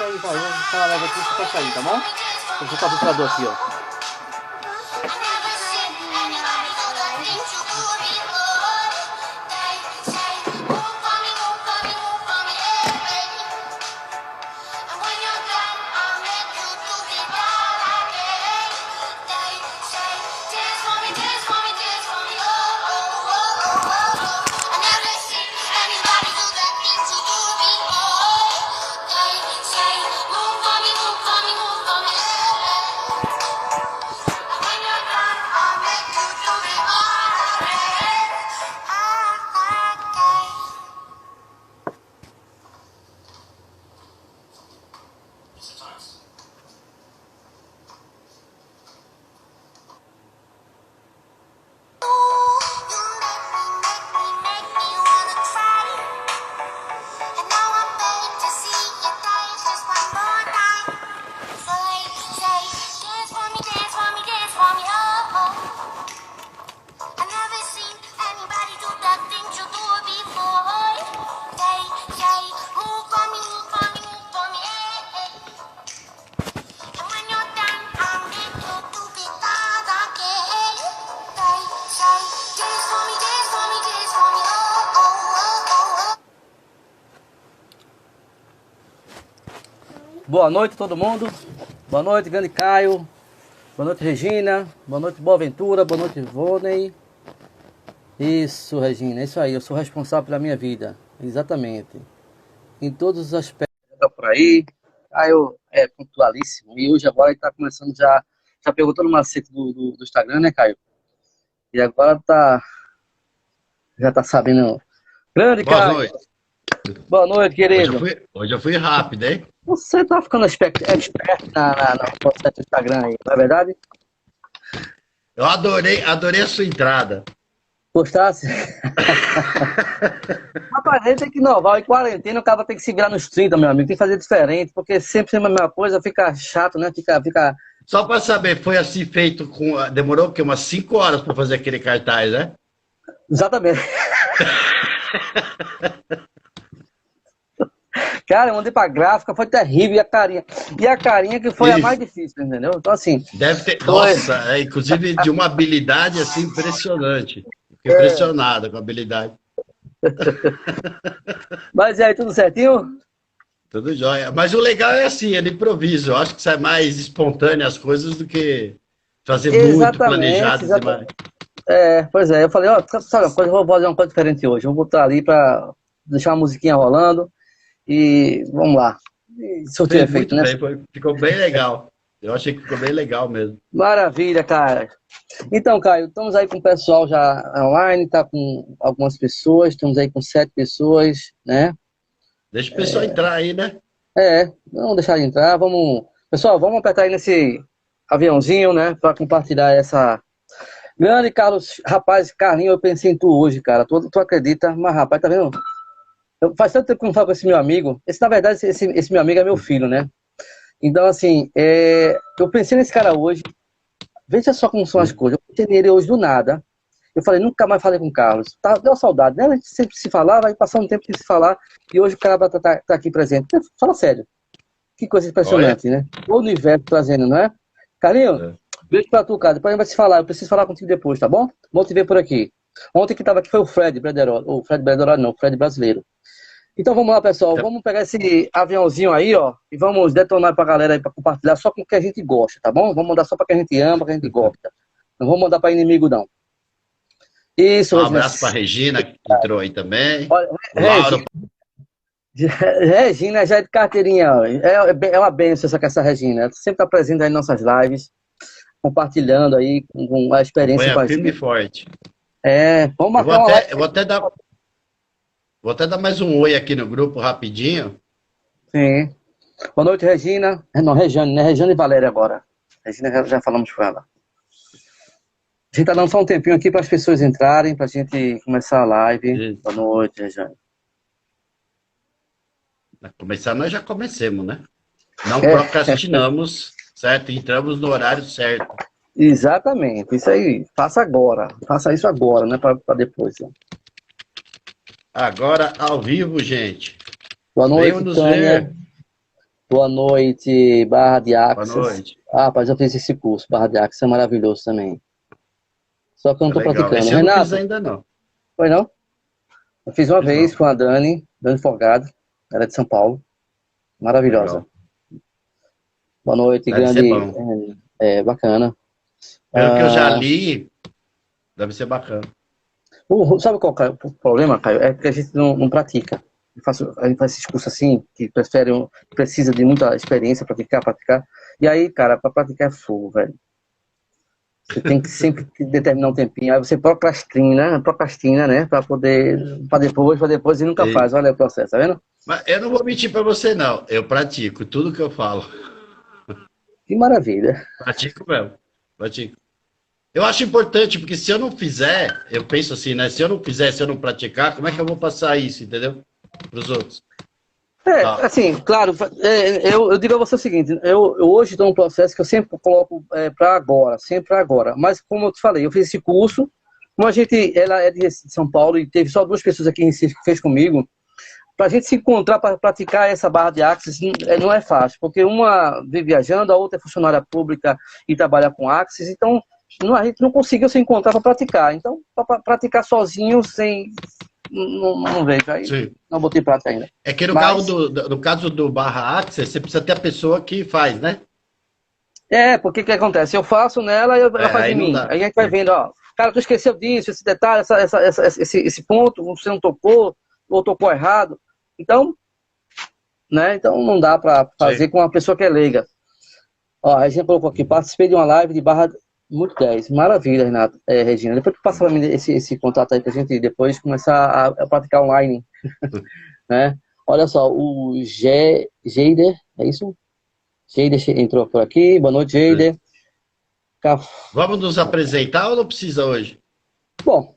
sair, vai. Vou falar logo aqui, você vai sair, tá bom? Vou botar o ventilador aqui, ó. Boa noite todo mundo, boa noite grande Caio, boa noite Regina, boa noite Boaventura, boa noite Ivonei. Isso Regina, é isso aí, eu sou responsável pela minha vida, exatamente, em todos os aspectos. Tá por aí, Caio é pontualíssimo e hoje agora ele tá começando já pegou todo o macete do Instagram, né Caio? E agora já tá sabendo, grande Boa Caio. noite. Boa noite querido. Hoje eu fui rápido, hein? Você tá ficando expert no processo do Instagram aí, não é verdade? Eu adorei a sua entrada. Gostasse? Rapaz, a gente tem que inovar. Em quarentena, o cara tem que se virar nos 30, meu amigo. Tem que fazer diferente, porque sempre a mesma coisa fica chato, né? Fica... Só para saber, foi assim feito com... Demorou o quê? Umas 5 horas para fazer aquele cartaz, né? Exatamente. Cara, eu mandei pra gráfica, foi terrível. E a carinha que foi a mais difícil, entendeu? Então, assim... Deve ter... Nossa, inclusive de uma habilidade, assim, impressionante. Fiquei impressionado com a habilidade. Mas e aí, tudo certinho? Tudo jóia. Mas o legal é assim, é de improviso. Eu acho que sai mais espontâneo as coisas do que fazer muito planejado. Exatamente. Pois é. Eu falei, ó, sabe uma coisa, eu vou fazer uma coisa diferente hoje. Eu vou botar ali pra deixar uma musiquinha rolando. E vamos lá. Surtiu efeito, né? Bem, ficou bem legal. Eu achei que ficou bem legal mesmo. Maravilha, cara. Então, Caio, estamos aí com o pessoal já online, tá com algumas pessoas, estamos aí com 7 pessoas, né? Deixa o pessoal entrar aí, né? Vamos deixar de entrar, Pessoal, vamos apertar aí nesse aviãozinho, né? Para compartilhar essa... Grande Carlos, rapaz, Carlinho, eu pensei em tu hoje, cara. Tu acredita? Mas, rapaz, tá vendo? Faz tanto tempo que eu não falo com esse meu amigo. Na verdade, esse meu amigo é meu filho, né? Então, assim, eu pensei nesse cara hoje. Veja só como são as coisas. Eu pensei nele hoje do nada. Eu falei, nunca mais falei com o Carlos. Deu uma saudade, né? A gente sempre se falava, vai passar um tempo sem se falar. E hoje o cara tá aqui presente. Fala sério. Que coisa impressionante, né? O universo trazendo, não é? Carlinho, beijo pra tu, cara. Depois a gente vai se falar. Eu preciso falar contigo depois, tá bom? Vou te ver por aqui. Ontem que tava aqui foi o Fred Brederoli. O Fred Brederoli não, o Fred brasileiro. Então vamos lá, pessoal. Vamos pegar esse aviãozinho aí, ó, e vamos detonar pra galera aí pra compartilhar só com o que a gente gosta, tá bom? Vamos mandar só pra quem a gente ama, pra quem a gente gosta. Não vamos mandar pra inimigo, não. Isso, um abraço pra Regina, que entrou aí também. Olha, Regina já é de carteirinha, ó. É uma bênção essa Regina. Ela sempre tá presente aí nas nossas lives, compartilhando aí com a experiência com a gente. Firme e forte. Vamos marcar uma live. Eu vou até dar mais um oi aqui no grupo, rapidinho. Sim. Boa noite, Regina. Não, Regiane, né? Regiane e Valéria agora. Regina, já falamos com ela. A gente tá dando só um tempinho aqui para as pessoas entrarem, pra gente começar a live. Isso. Boa noite, Regiane. Começar, nós já comecemos, né? Não procrastinamos, certo? Entramos no horário certo. Exatamente, isso aí. Faça agora. Faça isso agora, né? Para depois. Né? Agora, ao vivo, gente. Boa noite, Venham nos Tânia. ver. Boa noite, Barra de Boa Axis. noite. Ah, rapaz, eu fiz esse curso, Barra de Axis, é maravilhoso também. Só que eu não É estou legal. praticando. Esse eu não fiz Renato, ainda, não. foi não? Eu fiz uma Fiz vez não. com a Dani Forgado, ela é de São Paulo, maravilhosa. Legal. Boa noite, Deve ser grande, bom. bacana. Pelo que eu já Ah, li, deve ser bacana. sabe qual é o problema, Caio? É que a gente não pratica. A gente faz esses cursos assim, que precisa de muita experiência, praticar. E aí, cara, para praticar é fogo, velho. Você tem que sempre determinar um tempinho. Aí você procrastina, né? Para depois e nunca E- faz. Olha o processo, tá vendo? Mas eu não vou mentir para você, não. Eu pratico tudo que eu falo. Que maravilha. Pratico mesmo. Pratico. Eu acho importante, porque se eu não fizer, eu penso assim, né? Se eu não fizer, se eu não praticar, como é que eu vou passar isso, entendeu? Para os outros. Tá. Assim, claro, eu digo a você o seguinte, eu hoje estou num processo que eu sempre coloco para agora, sempre para agora. Mas como eu te falei, eu fiz esse curso, como ela é de São Paulo e teve só 2 pessoas aqui em Recife que fez comigo, para a gente se encontrar para praticar essa barra de Axis não é fácil, porque uma vive viajando, a outra é funcionária pública e trabalha com Axis, então a gente não conseguiu se encontrar para praticar. Então, para praticar sozinho, sem. Não vejo. Aí Sim. não botei prática ainda. É que Mas, no caso do barra Access, você precisa ter a pessoa que faz, né? porque o que acontece? Eu faço nela e ela faz Aí em não mim. dá. Aí a gente vai vendo, ó. Cara, tu esqueceu disso, esse detalhe, esse ponto, você não tocou, ou tocou errado. Então, né? Então não dá para Sim. fazer com uma pessoa que é leiga. Ó, a gente colocou aqui, participei de uma live de barra muito 10. Maravilha, Renato, Regina. Depois tu passa para mim esse contato aí pra gente depois começar a praticar online, né? Olha só, o Geider, é isso? Geider entrou por aqui. Boa noite, Geider. Vamos nos apresentar ou não precisa hoje? Bom,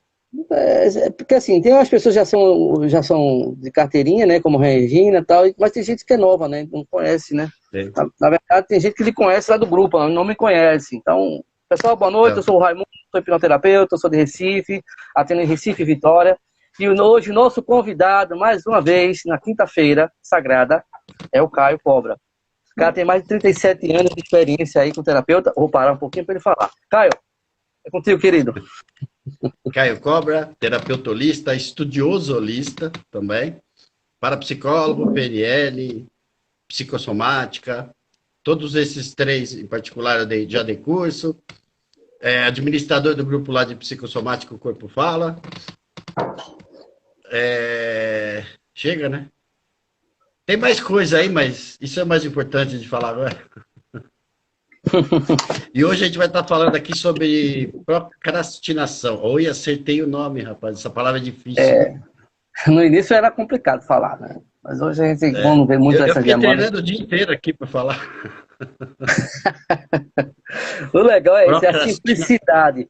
porque assim, tem umas pessoas que já são de carteirinha, né, como Regina e tal, mas tem gente que é nova, né, não conhece, né. Sim. Na verdade, tem gente que lhe conhece lá do grupo, não me conhece. Então, pessoal, boa noite, eu sou o Raimundo, sou hipnoterapeuta, sou de Recife, atendo em Recife e Vitória. E hoje o nosso convidado, mais uma vez, na quinta-feira sagrada, é o Caio Cobra. O cara tem mais de 37 anos de experiência aí com terapeuta. Vou parar um pouquinho para ele falar. Caio, é contigo, querido. Caio Cobra, terapeuta holista, estudioso holista também, parapsicólogo, PNL, psicossomática, todos esses 3 em particular eu já dei curso, administrador do grupo lá de psicossomática, o Corpo Fala. Chega, né? Tem mais coisa aí, mas isso é mais importante de falar agora. E hoje a gente vai estar falando aqui sobre procrastinação. Oi, acertei o nome, rapaz. Essa palavra é difícil. No início era complicado falar, né? Mas hoje a gente, quando vê muito Eu essa fiquei demanda. treinando o dia inteiro aqui para falar. O legal é isso, é a simplicidade.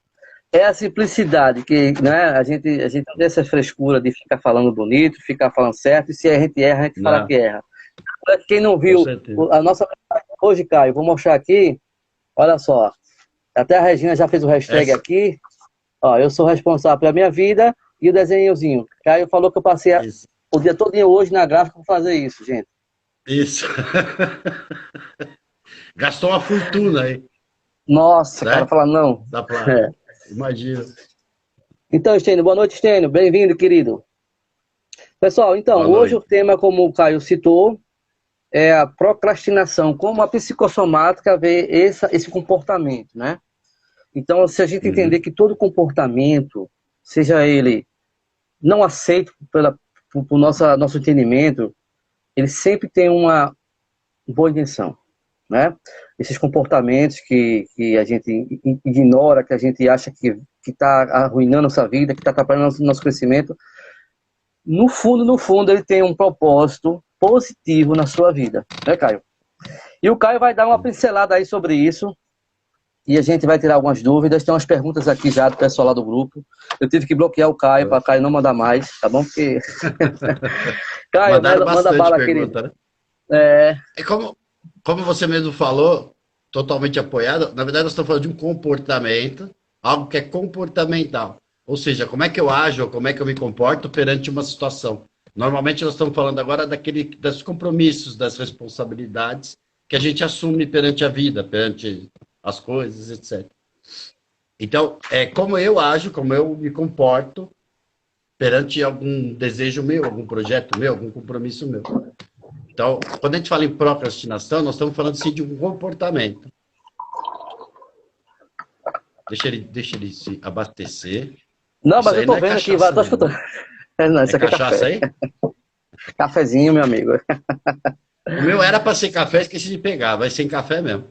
É a simplicidade que, né, a gente não tem essa frescura de ficar falando bonito, ficar falando certo, e se a gente erra, a gente fala que erra. Quem não viu a nossa hoje, Caio, vou mostrar aqui, olha só, até a Regina já fez o hashtag aqui, ó, eu sou responsável pela minha vida e o desenhozinho. Caio falou que eu passei o dia todo hoje na gráfica para fazer isso, gente. Isso. Gastou uma fortuna aí. Nossa, cara, fala não. Dá pra... Imagina. Então, Estênio, boa noite, Estênio. Bem-vindo, querido. Pessoal, então, hoje o tema, como o Caio citou, é a procrastinação, como a psicossomática vê esse comportamento, né? Então, se a gente entender que todo comportamento, seja ele não aceito por nosso entendimento, ele sempre tem uma boa intenção, né? Esses comportamentos que a gente ignora, que a gente acha que está arruinando nossa vida, que está atrapalhando nosso crescimento, no fundo, ele tem um propósito positivo na sua vida, né, Caio? E o Caio vai dar uma pincelada aí sobre isso, e a gente vai tirar algumas dúvidas. Tem umas perguntas aqui já do pessoal lá do grupo. Eu tive que bloquear o Caio, para o Caio não mandar mais, tá bom? Porque... Caio, manda bala, querido. Né? É como você mesmo falou, totalmente apoiado, na verdade nós estamos falando de um comportamento, algo que é comportamental. Ou seja, como é que eu ajo, como é que eu me comporto perante uma situação. Normalmente nós estamos falando agora dos compromissos, das responsabilidades que a gente assume perante a vida, perante as coisas, etc. Então, é como eu ajo, como eu me comporto perante algum desejo meu, algum projeto meu, algum compromisso meu. Então, quando a gente fala em procrastinação, nós estamos falando sim de um comportamento. Deixa ele se abastecer. Não, Isso mas aí eu tô não é vendo aqui, cachaça, tô não, escutando. né? Não, É isso aqui é cachaça café. aí? Cafezinho, meu amigo. O meu era para ser café, esqueci de pegar. Vai ser em café mesmo.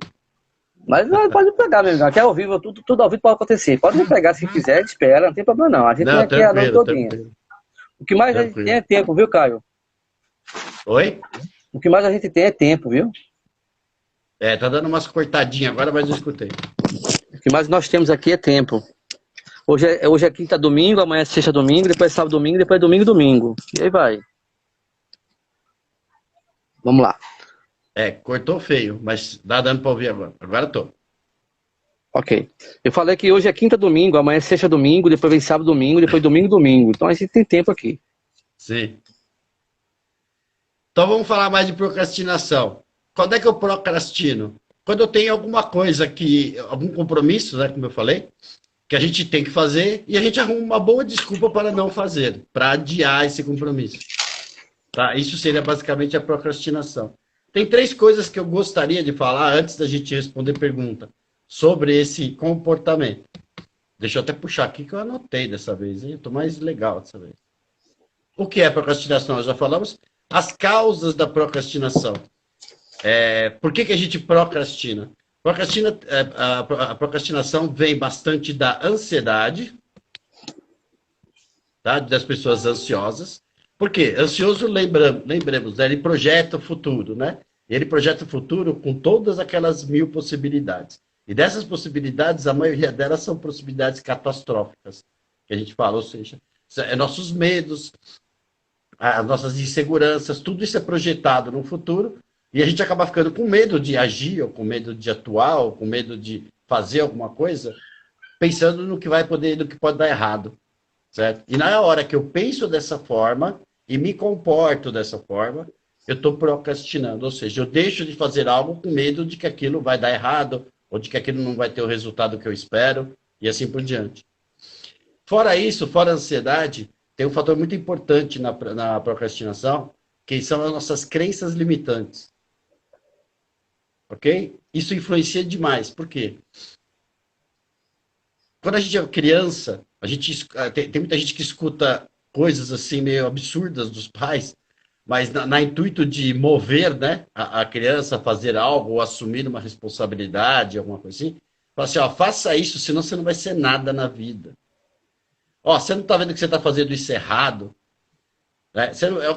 Mas não, pode me pegar, meu amigo. Aqui é ao vivo, tudo ao vivo pode acontecer. Pode me pegar se quiser, espera, não tem problema não. A gente tem Não, aqui a noite tranquilo, todinha. tranquilo. O que mais a gente tem Tranquilo. é tempo, viu, Caio? Oi? O que mais a gente tem é tempo, viu? É, tá dando umas cortadinhas agora, mas eu escutei. O que mais nós temos aqui é tempo. Hoje é quinta, domingo, amanhã é sexta, domingo, depois é sábado, domingo, depois é domingo, domingo. E aí vai. Vamos lá. É, cortou feio, mas dá dando para ouvir agora. Agora tô. Ok. Eu falei que hoje é quinta, domingo, amanhã é sexta, domingo, depois vem sábado, domingo, depois domingo, domingo. Então a gente tem tempo aqui. Sim. Então vamos falar mais de procrastinação. Quando é que eu procrastino? Quando eu tenho alguma coisa algum compromisso, né, como eu falei, que a gente tem que fazer e a gente arruma uma boa desculpa para não fazer, para adiar esse compromisso. Tá? Isso seria basicamente a procrastinação. Tem 3 coisas que eu gostaria de falar antes da gente responder pergunta sobre esse comportamento. Deixa eu até puxar aqui que eu anotei dessa vez, hein? Eu tô mais legal dessa vez. O que é procrastinação? Nós já falamos. As causas da procrastinação. Por que a gente procrastina? A procrastinação vem bastante da ansiedade, tá? Das pessoas ansiosas. Por quê? Ansioso, lembremos, né? Ele projeta o futuro, né? Ele projeta o futuro com todas aquelas 1000 possibilidades. E dessas possibilidades, a maioria delas são possibilidades catastróficas, que a gente fala, ou seja, nossos medos, as nossas inseguranças, tudo isso é projetado no futuro e a gente acaba ficando com medo de agir, ou com medo de atuar, ou com medo de fazer alguma coisa, pensando no que no que pode dar errado, certo? E na hora que eu penso dessa forma e me comporto dessa forma, eu estou procrastinando, ou seja, eu deixo de fazer algo com medo de que aquilo vai dar errado, ou de que aquilo não vai ter o resultado que eu espero, e assim por diante. Fora isso, fora a ansiedade, tem um fator muito importante na procrastinação, que são as nossas crenças limitantes. Ok? Isso influencia demais. Por quê? Quando a gente é criança, tem muita gente que escuta coisas assim meio absurdas dos pais, mas na intuito de mover, né, a criança a fazer algo ou assumir uma responsabilidade, alguma coisa assim, fala assim, ó, faça isso, senão você não vai ser nada na vida. Ó, você não está vendo que você está fazendo isso errado? Né?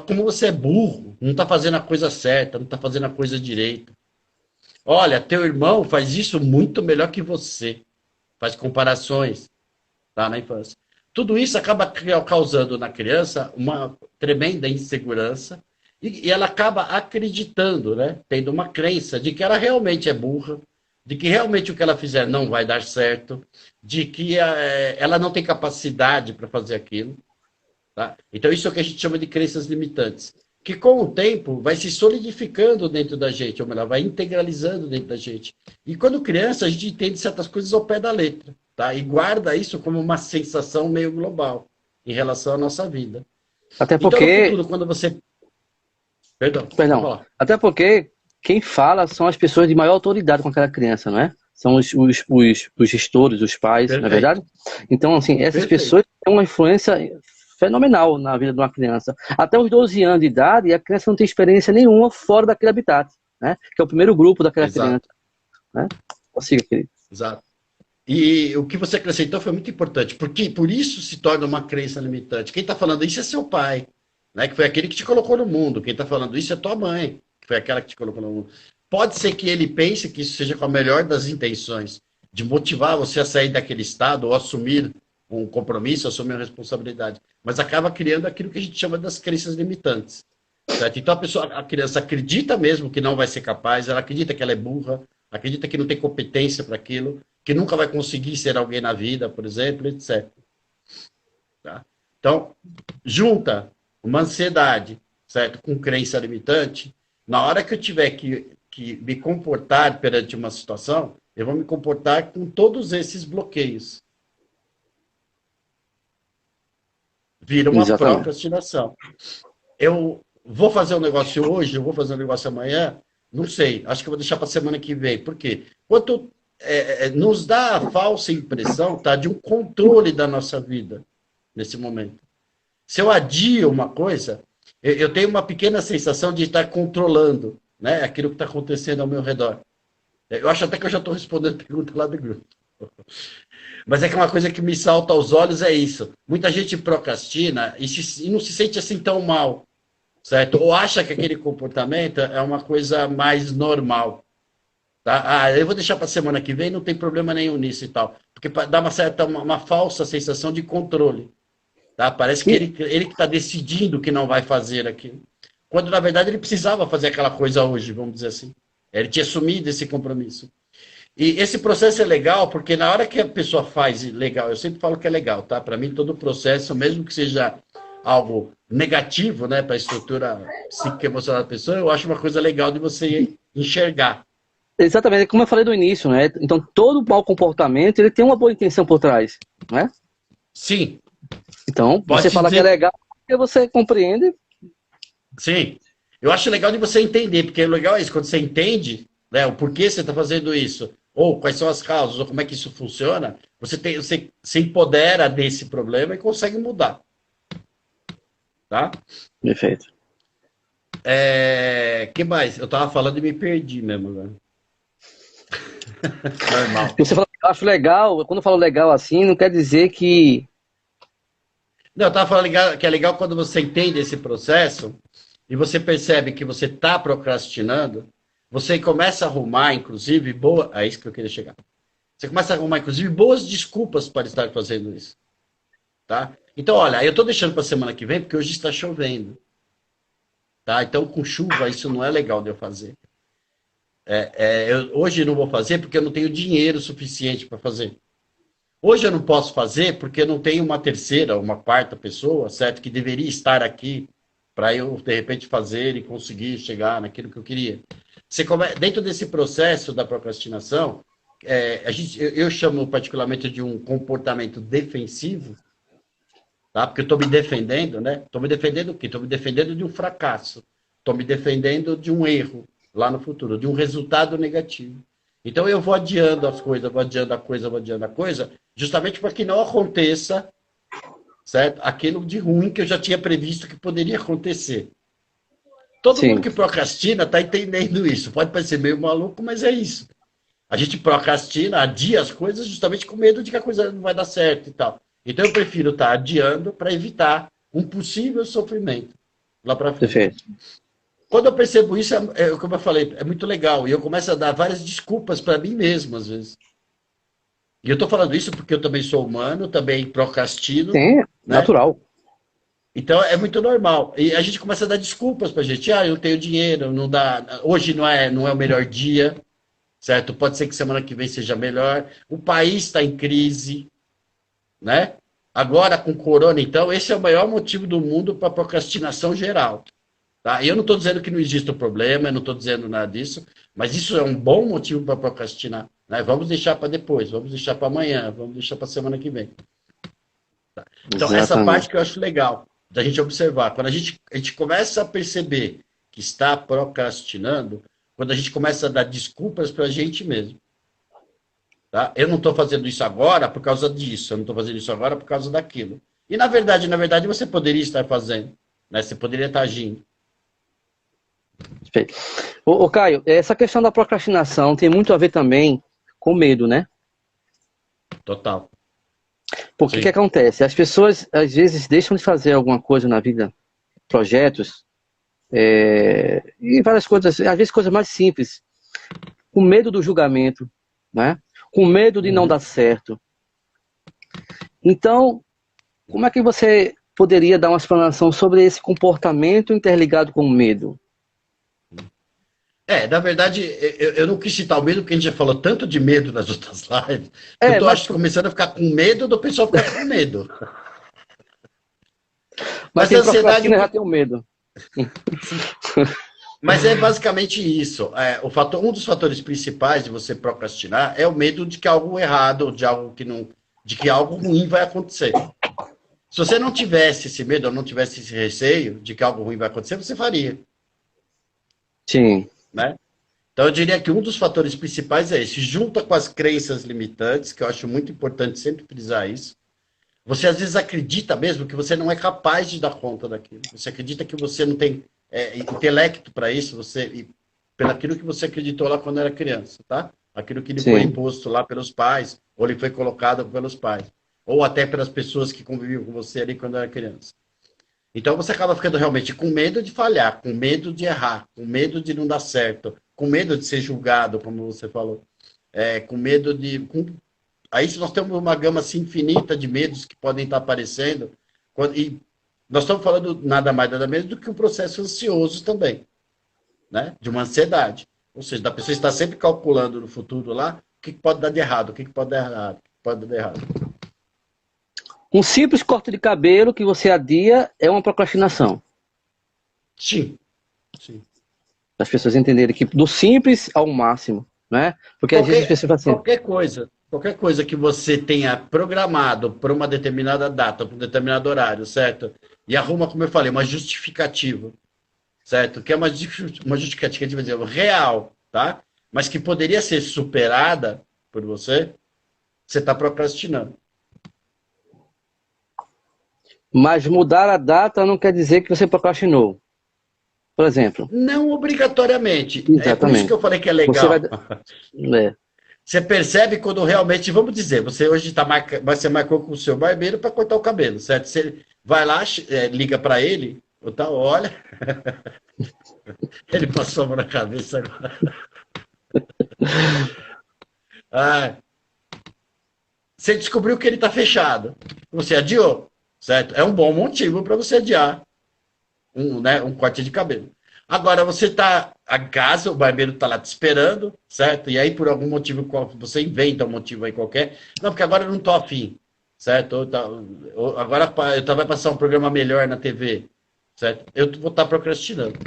Como você é burro, não está fazendo a coisa certa, não está fazendo a coisa direita. Olha, teu irmão faz isso muito melhor que você. Faz comparações, tá, na infância. Tudo isso acaba causando na criança uma tremenda insegurança e ela acaba acreditando, né, tendo uma crença de que ela realmente é burra, de que realmente o que ela fizer não vai dar certo, de que ela não tem capacidade para fazer aquilo. Tá? Então, isso é o que a gente chama de crenças limitantes, que com o tempo vai se solidificando dentro da gente, ou melhor, vai integralizando dentro da gente. E quando criança, a gente entende certas coisas ao pé da letra, tá? E guarda isso como uma sensação meio global em relação à nossa vida. Até Então, no porque, futuro, quando você... Perdão, pode perdão, falar. até porque quem fala são as pessoas de maior autoridade com aquela criança, não é? São os gestores, os pais, não é Perfeito, verdade? Então, assim, essas perfeito. pessoas têm uma influência fenomenal na vida de uma criança. Até os 12 anos de idade, a criança não tem experiência nenhuma fora daquele habitat, né? Que é o primeiro grupo daquela criança, Exato, né? Consiga, querido. exato. E o que você acrescentou foi muito importante, porque por isso se torna uma crença limitante. Quem está falando isso é seu pai, né? Que foi aquele que te colocou no mundo. Quem está falando isso é tua mãe, que foi aquela que te colocou no mundo. Pode ser que ele pense que isso seja com a melhor das intenções, de motivar você a sair daquele estado ou assumir um compromisso, assumir uma responsabilidade, mas acaba criando aquilo que a gente chama das crenças limitantes. Certo? Então a criança acredita mesmo que não vai ser capaz, ela acredita que ela é burra, acredita que não tem competência para aquilo, que nunca vai conseguir ser alguém na vida, por exemplo, etc. Tá? Então, junta uma ansiedade, certo? Com crença limitante, na hora que eu tiver que me comportar perante uma situação, eu vou me comportar com todos esses bloqueios. Vira uma Exatamente. procrastinação. Eu vou fazer um negócio hoje, eu vou fazer um negócio amanhã, não sei. Acho que eu vou deixar para a semana que vem. Por quê? Quanto nos dá a falsa impressão, tá, de um controle da nossa vida nesse momento. Se eu adio uma coisa, eu tenho uma pequena sensação de estar controlando, né, aquilo que está acontecendo ao meu redor. Eu acho até que eu já estou respondendo a pergunta lá do grupo. Mas é que uma coisa que me salta aos olhos é isso. Muita gente procrastina e não se sente assim tão mal, certo? Ou acha que aquele comportamento é uma coisa mais normal. Tá? Eu vou deixar para a semana que vem, não tem problema nenhum nisso e tal. Porque dá uma falsa sensação de controle. Tá? Parece que ele que está decidindo que não vai fazer aquilo. Quando, na verdade, ele precisava fazer aquela coisa hoje, vamos dizer assim. Ele tinha assumido esse compromisso. E esse processo é legal, porque na hora que a pessoa faz legal, eu sempre falo que é legal, tá? Para mim, todo o processo, mesmo que seja algo negativo, né, para a estrutura psíquica e emocional da pessoa, eu acho uma coisa legal de você enxergar. Exatamente, como eu falei no início, né? Então, todo mau comportamento, ele tem uma boa intenção por trás, né? Sim. Então, você fala que é legal porque você compreende. Sim. Eu acho legal de você entender, porque o legal é isso, quando você entende, né, o porquê você está fazendo isso, ou quais são as causas, ou como é que isso funciona, você se empodera desse problema e consegue mudar. Tá? Perfeito. Que mais? Eu estava falando e me perdi mesmo agora. Normal. Você fala que eu acho legal, quando eu falo legal assim, não quer dizer que... Não, eu estava falando que é legal quando você entende esse processo e você percebe que você está procrastinando, você começa a arrumar, inclusive, é isso que eu queria chegar. Você começa a arrumar, inclusive, boas desculpas para estar fazendo isso. Tá? Então, olha, eu estou deixando para a semana que vem porque hoje está chovendo. Tá? Então, com chuva, isso não é legal de eu fazer. Hoje eu não vou fazer porque eu não tenho dinheiro suficiente para fazer. Hoje eu não posso fazer porque eu não tenho uma terceira, uma quarta pessoa, certo? Que deveria estar aqui para eu, de repente, fazer e conseguir chegar naquilo que eu queria. Dentro desse processo da procrastinação, eu chamo particularmente de um comportamento defensivo, tá? Porque eu estou me defendendo, né? Estou me defendendo do quê? Estou me defendendo de um fracasso. Estou me defendendo de um erro lá no futuro, de um resultado negativo. Então eu vou adiando as coisas, vou adiando a coisa, justamente para que não aconteça, certo? Aquilo de ruim que eu já tinha previsto que poderia acontecer. Todo mundo que procrastina está entendendo isso. Pode parecer meio maluco, mas é isso. A gente procrastina, adia as coisas justamente com medo de que a coisa não vai dar certo e tal. Então eu prefiro estar adiando para evitar um possível sofrimento lá para frente. Perfeito. Quando eu percebo isso, como eu falei, é muito legal. E eu começo a dar várias desculpas para mim mesmo, às vezes. E eu estou falando isso porque eu também sou humano, também procrastino. Sim, né? Natural. Então é muito normal. E a gente começa a dar desculpas para a gente. Eu não tenho dinheiro, não dá. Hoje não é o melhor dia, certo? Pode ser que semana que vem seja melhor. O país está em crise, né? Agora com corona, então, esse é o maior motivo do mundo para procrastinação geral. Tá? E eu não estou dizendo que não existe um problema, eu não estou dizendo nada disso, mas isso é um bom motivo para procrastinar. Né? Vamos deixar para depois, vamos deixar para amanhã, vamos deixar para a semana que vem. Tá? Então, exatamente. Essa parte que eu acho legal, da gente observar. Quando a gente começa a perceber que está procrastinando, quando a gente começa a dar desculpas para a gente mesmo. Tá? Eu não estou fazendo isso agora por causa disso, eu não estou fazendo isso agora por causa daquilo. E, na verdade, você poderia estar fazendo, né? Você poderia estar agindo. Perfeito. Ô, Caio, essa questão da procrastinação tem muito a ver também com medo, né? Total. Porque o que acontece? As pessoas, às vezes, deixam de fazer alguma coisa na vida, projetos, e várias coisas, às vezes coisas mais simples, com medo do julgamento, né? Com medo de não dar certo. Então, como é que você poderia dar uma explanação sobre esse comportamento interligado com o medo? Na verdade, eu não quis citar o medo, porque a gente já falou tanto de medo nas outras lives, que eu estou começando a ficar com medo do pessoal ficar com medo. Mas Mas a quem ansiedade... procrastina já tem o medo. Mas é basicamente isso. Um dos fatores principais de você procrastinar é o medo de que algo errado, de algo que não, de que algo ruim vai acontecer. Se você não tivesse esse medo, ou não tivesse esse receio de que algo ruim vai acontecer, você faria, Sim, né? Então eu diria que um dos fatores principais é esse, junta com as crenças limitantes, que eu acho muito importante sempre frisar isso. Você às vezes acredita mesmo que você não é capaz de dar conta daquilo. Você acredita que você não tem intelecto para isso, pelo aquilo que você acreditou lá quando era criança, tá? Aquilo que lhe foi sim. imposto lá pelos pais, ou lhe foi colocado pelos pais, ou até pelas pessoas que conviviam com você ali quando era criança. Então você acaba ficando realmente com medo de falhar, com medo de errar, com medo de não dar certo, com medo de ser julgado, como você falou, com medo de... Aí nós temos uma gama assim, infinita de medos que podem estar aparecendo, e nós estamos falando nada mais, nada menos do que um processo ansioso também, né? De uma ansiedade. Ou seja, da pessoa estar sempre calculando no futuro lá o que pode dar de errado, o que pode dar errado, o que pode dar de errado. Um simples corte de cabelo que você adia é uma procrastinação. Sim, sim. As pessoas entenderem que do simples ao máximo, né? Porque às vezes as pessoas falam assim, Qualquer coisa que você tenha programado para uma determinada data, para um determinado horário, certo? E arruma, como eu falei, uma justificativa, certo? Que é uma justificativa dizer, real, tá? Mas que poderia ser superada por você, você está procrastinando. mas mudar a data não quer dizer que você procrastinou. Por exemplo. Não obrigatoriamente. É por isso que Exatamente. eu falei que é Você vai. legal. É, Você percebe quando realmente, vamos dizer, você hoje você marcou com o seu barbeiro para cortar o cabelo, certo? Você vai lá, liga para ele, ou tal, olha, ele passou a mão na cabeça agora. Ah, você descobriu que ele está fechado. Você adiou, certo? É um bom motivo para você adiar um corte de cabelo. Agora você está a casa, o barbeiro está lá te esperando, certo? E aí por algum motivo você inventa um motivo aí qualquer. Não, porque agora eu não estou afim, certo? Agora vai passar um programa melhor na TV, certo? Eu vou estar procrastinando.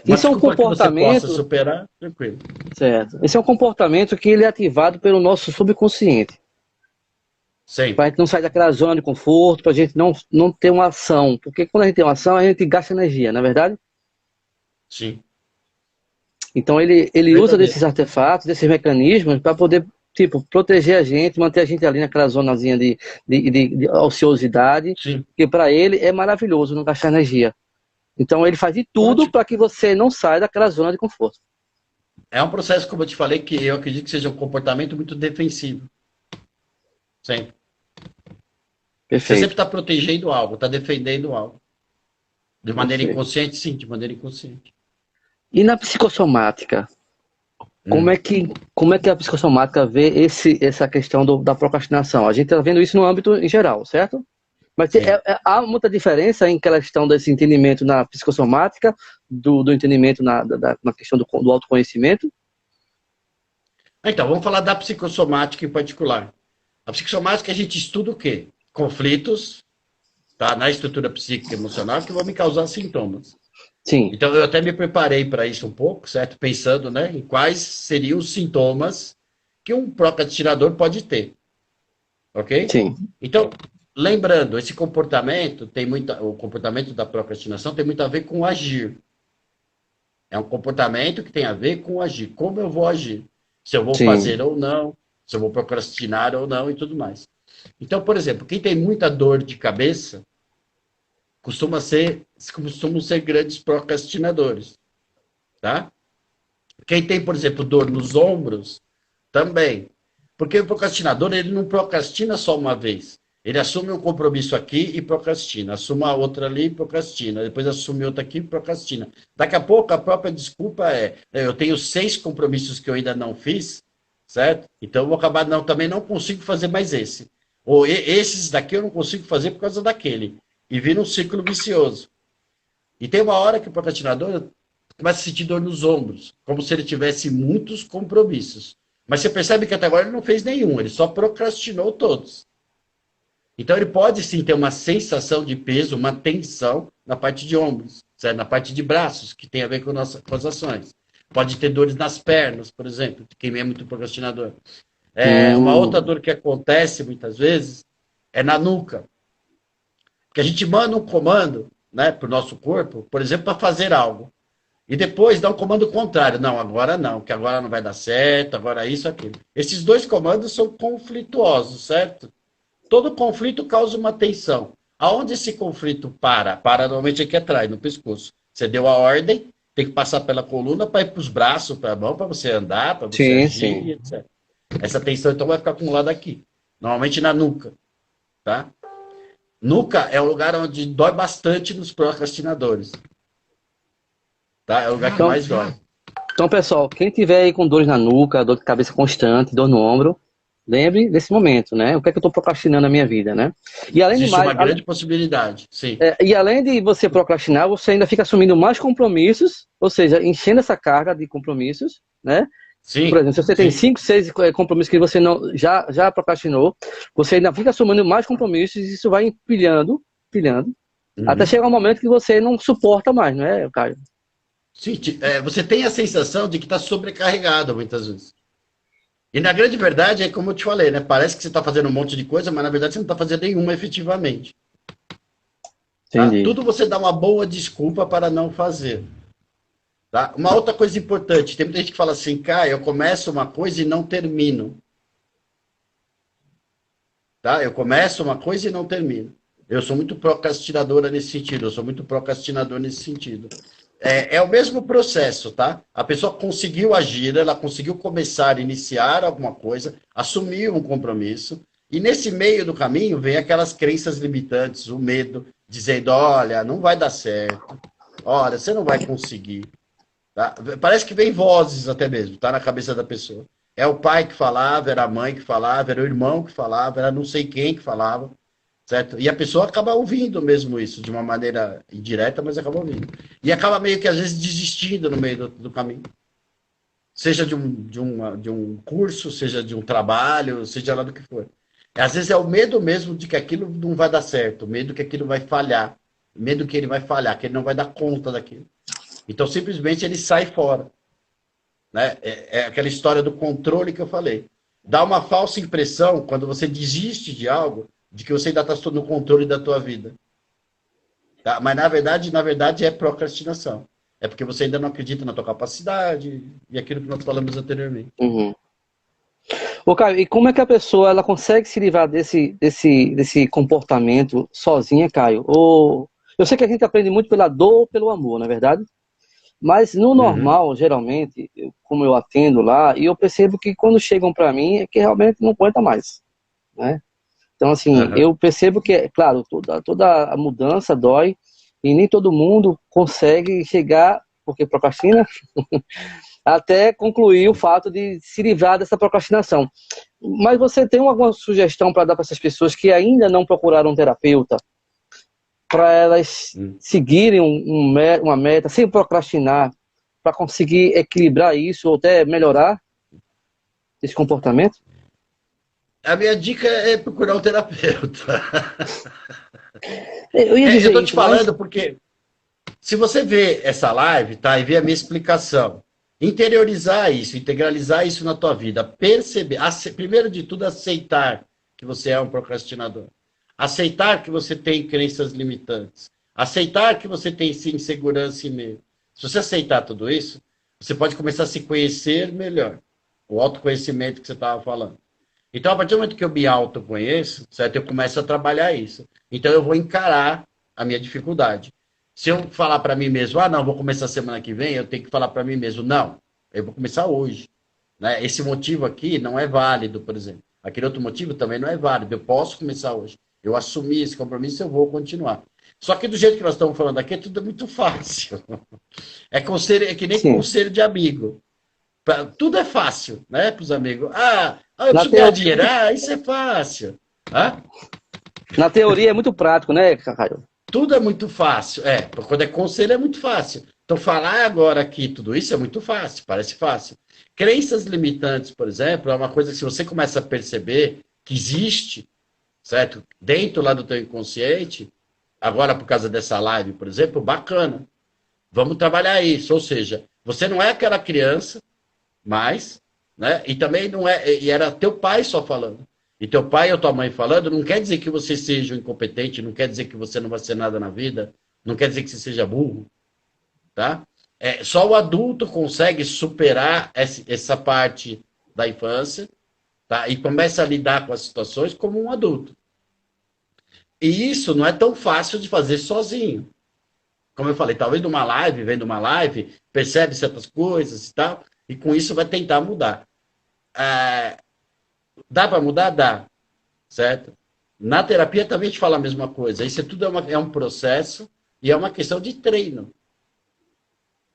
Uma isso é um desculpa que você possa comportamento, superar, tranquilo. certo? Esse é um comportamento que ele é ativado pelo nosso subconsciente. Para a Sempre. gente não sair daquela zona de conforto, para a gente não ter uma ação. Porque quando a gente tem uma ação, a gente gasta energia, não é verdade? Sim. Então ele usa Verdadeiro. desses artefatos, desses mecanismos, para poder, tipo, proteger a gente, manter a gente ali naquela zonazinha de ociosidade, Sim. que para ele é maravilhoso não gastar energia. Então ele faz de tudo Ótimo. para que você não saia daquela zona de conforto. É um processo, como eu te falei, que eu acredito que seja um comportamento muito defensivo. Sempre. Você sempre Perfeito, está protegendo algo, está defendendo algo. De maneira perfeito. inconsciente, sim, de maneira inconsciente. E na psicossomática, como Hum. é que a psicossomática vê essa questão da procrastinação? A gente está vendo isso no âmbito em geral, certo? Mas Sim. há muita diferença em questão desse entendimento na psicossomática, do entendimento na questão do autoconhecimento? Então, vamos falar da psicossomática em particular. A psicossomática a gente estuda o quê? Conflitos, tá? Na estrutura psíquica e emocional que vão me causar sintomas. Sim, Então, eu até me preparei para isso um pouco, certo? Pensando, né, em quais seriam os sintomas que um procrastinador pode ter, ok? sim, Então, lembrando, esse comportamento o comportamento da procrastinação tem muito a ver com agir. É um comportamento que tem a ver com agir. Como eu vou agir? Se eu vou sim, fazer ou não, se eu vou procrastinar ou não e tudo mais. Então, por exemplo, quem tem muita dor de cabeça costumam ser grandes procrastinadores, tá? Quem tem, por exemplo, dor nos ombros, também. Porque o procrastinador, ele não procrastina só uma vez. Ele assume um compromisso aqui e procrastina. Assume a outra ali e procrastina. Depois assume outra aqui e procrastina. Daqui a pouco, a própria desculpa eu tenho 6 compromissos que eu ainda não fiz, certo? Então eu vou acabar, também não consigo fazer mais esse. Ou esses daqui eu não consigo fazer por causa daquele. E vira um ciclo vicioso. E tem uma hora que o procrastinador começa a sentir dor nos ombros, como se ele tivesse muitos compromissos. Mas você percebe que até agora ele não fez nenhum, ele só procrastinou todos. Então ele pode sim ter uma sensação de peso, uma tensão na parte de ombros, certo? Na parte de braços, que tem a ver com as ações. Pode ter dores nas pernas, por exemplo, de quem é muito procrastinador. Uma outra dor que acontece muitas vezes é na nuca. Porque a gente manda um comando, né, para o nosso corpo, por exemplo, para fazer algo. E depois dá um comando contrário. Não, que agora não vai dar certo, agora isso, aquilo. Esses dois comandos são conflituosos, certo? Todo conflito causa uma tensão. Aonde esse conflito para? Para normalmente aqui atrás, no pescoço. Você deu a ordem, tem que passar pela coluna para ir para os braços, para a mão, para você andar, para você agir, etc. Essa tensão, então, vai ficar acumulada aqui. Normalmente na nuca. Tá? Nuca é o lugar onde dói bastante nos procrastinadores. Tá? É o lugar que mais dói. Então, pessoal, quem tiver aí com dores na nuca, dor de cabeça constante, dor no ombro, lembre desse momento, né? O que é que eu estou procrastinando na minha vida, né? E além Existe de mais, uma grande possibilidade, sim. E além de você procrastinar, você ainda fica assumindo mais compromissos, ou seja, enchendo essa carga de compromissos, né? Sim. Por exemplo, se você tem 5, 6 compromissos que você não já procrastinou, você ainda fica assumindo mais compromissos e isso vai empilhando, até chegar um momento que você não suporta mais, não é, Caio? Sim, você tem a sensação de que está sobrecarregado muitas vezes. E na grande verdade, é como eu te falei, né? Parece que você está fazendo um monte de coisa, mas na verdade você não está fazendo nenhuma efetivamente. Tá? Tudo você dá uma boa desculpa para não fazer. Tá? Uma outra coisa importante, tem muita gente que fala assim, Caio, eu começo uma coisa e não termino. Tá? Eu começo uma coisa e não termino. Eu sou muito procrastinadora nesse sentido, eu sou muito procrastinador nesse sentido. É o mesmo processo, tá? A pessoa conseguiu agir, ela conseguiu começar, iniciar alguma coisa, assumir um compromisso, e nesse meio do caminho vem aquelas crenças limitantes, o medo, dizendo, olha, não vai dar certo, olha, você não vai conseguir. Tá? Parece que vem vozes até mesmo, tá na cabeça da pessoa. É o pai que falava, era a mãe que falava, era o irmão que falava, era não sei quem que falava. Certo? E a pessoa acaba ouvindo mesmo isso, de uma maneira indireta, mas acaba ouvindo. E acaba meio que, às vezes, desistindo no meio do caminho. Seja de um curso, seja de um trabalho, seja lá do que for. Às vezes é o medo mesmo de que aquilo não vai dar certo, o medo que aquilo vai falhar, o medo que ele vai falhar, que ele não vai dar conta daquilo. Então, simplesmente, ele sai fora. Né? É aquela história do controle que eu falei. Dá uma falsa impressão, quando você desiste de algo, de que você ainda está no controle da tua vida. Tá? Mas, na verdade, é procrastinação. É porque você ainda não acredita na tua capacidade e aquilo que nós falamos anteriormente. Uhum. Ô, Caio, e como é que a pessoa ela consegue se livrar desse comportamento sozinha, Caio? Eu sei que a gente aprende muito pela dor ou pelo amor, não é verdade? Mas no normal, geralmente, como eu atendo lá, e eu percebo que quando chegam para mim é que realmente não aguenta mais, né? Então, assim, eu percebo que, claro, toda a mudança dói e nem todo mundo consegue chegar, porque procrastina, até concluir o fato de se livrar dessa procrastinação. Mas você tem alguma sugestão para dar para essas pessoas que ainda não procuraram um terapeuta, para elas seguirem uma meta sem procrastinar, para conseguir equilibrar isso ou até melhorar esse comportamento? A minha dica é procurar um terapeuta. Eu estou te falando porque se você vê essa live, tá, e vê a minha explicação, interiorizar isso, integralizar isso na tua vida, perceber, primeiro de tudo, aceitar que você é um procrastinador. Aceitar que você tem crenças limitantes. Aceitar que você tem sim, insegurança e medo. Se você aceitar tudo isso, você pode começar a se conhecer melhor. O autoconhecimento que você estava falando. Então, a partir do momento que eu me autoconheço, certo? Eu começo a trabalhar isso. Então, eu vou encarar a minha dificuldade. Se eu falar para mim mesmo, não, vou começar semana que vem, eu tenho que falar para mim mesmo, não, eu vou começar hoje. Né? Esse motivo aqui não é válido, por exemplo. Aquele outro motivo também não é válido. Eu posso começar hoje. Eu assumi esse compromisso, eu vou continuar. Só que do jeito que nós estamos falando aqui, tudo é muito fácil. É que nem conselho de amigo. Tudo é fácil, né, para os amigos. Eu preciso ganhar dinheiro. Isso é fácil. Na teoria é muito prático, né, Caio? Tudo é muito fácil. Quando é conselho é muito fácil. Então, falar agora aqui tudo isso é muito fácil, parece fácil. Crenças limitantes, por exemplo, é uma coisa que se você começa a perceber que existe, certo? Dentro lá do teu inconsciente, agora por causa dessa live, por exemplo, bacana. Vamos trabalhar isso, ou seja, você não é aquela criança mais, né? E também não é, e era teu pai só falando. E teu pai ou tua mãe falando não quer dizer que você seja um incompetente, não quer dizer que você não vai ser nada na vida, não quer dizer que você seja burro, tá? Só o adulto consegue superar essa parte da infância, tá? E começa a lidar com as situações como um adulto. E isso não é tão fácil de fazer sozinho. Como eu falei, talvez numa live, vendo uma live, percebe certas coisas e tal, e com isso vai tentar mudar. Dá para mudar? Dá, certo? Na terapia também te fala a mesma coisa. Isso tudo é um processo e é uma questão de treino.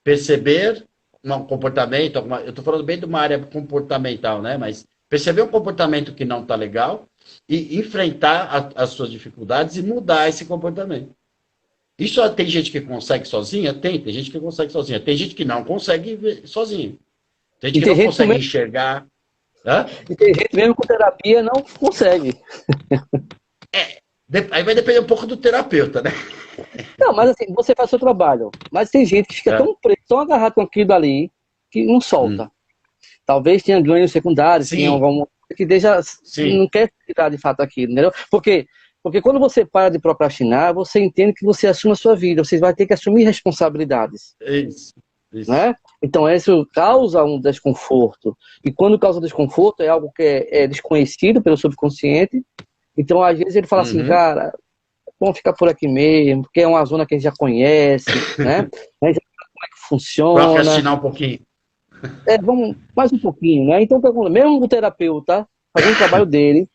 Perceber um comportamento, eu estou falando bem de uma área comportamental, né? Mas perceber um comportamento que não está legal e enfrentar as suas dificuldades e mudar esse comportamento. Isso tem gente que consegue sozinha? Tem gente que consegue sozinha. Tem gente que não consegue sozinho. Tem gente que não consegue enxergar. Hã? E tem gente mesmo com terapia não consegue. Aí vai depender um pouco do terapeuta, né? Não, mas assim, você faz o seu trabalho. Mas tem gente que fica tão preso, tão agarrado com aquilo ali, que não solta. Talvez tenha ganhos secundários, tenha alguma que não quer tirar de fato aquilo, entendeu? Porque quando você para de procrastinar, você entende que você assume a sua vida, você vai ter que assumir responsabilidades. Isso. Né? Então isso causa um desconforto. E quando causa desconforto é algo que é desconhecido pelo subconsciente. Então às vezes ele fala assim, cara, vamos ficar por aqui mesmo, porque é uma zona que a gente já conhece, né? A gente já sabe como é que funciona. Procrastinar um pouquinho. Vamos mais um pouquinho, né? Então, mesmo o terapeuta fazendo o trabalho dele,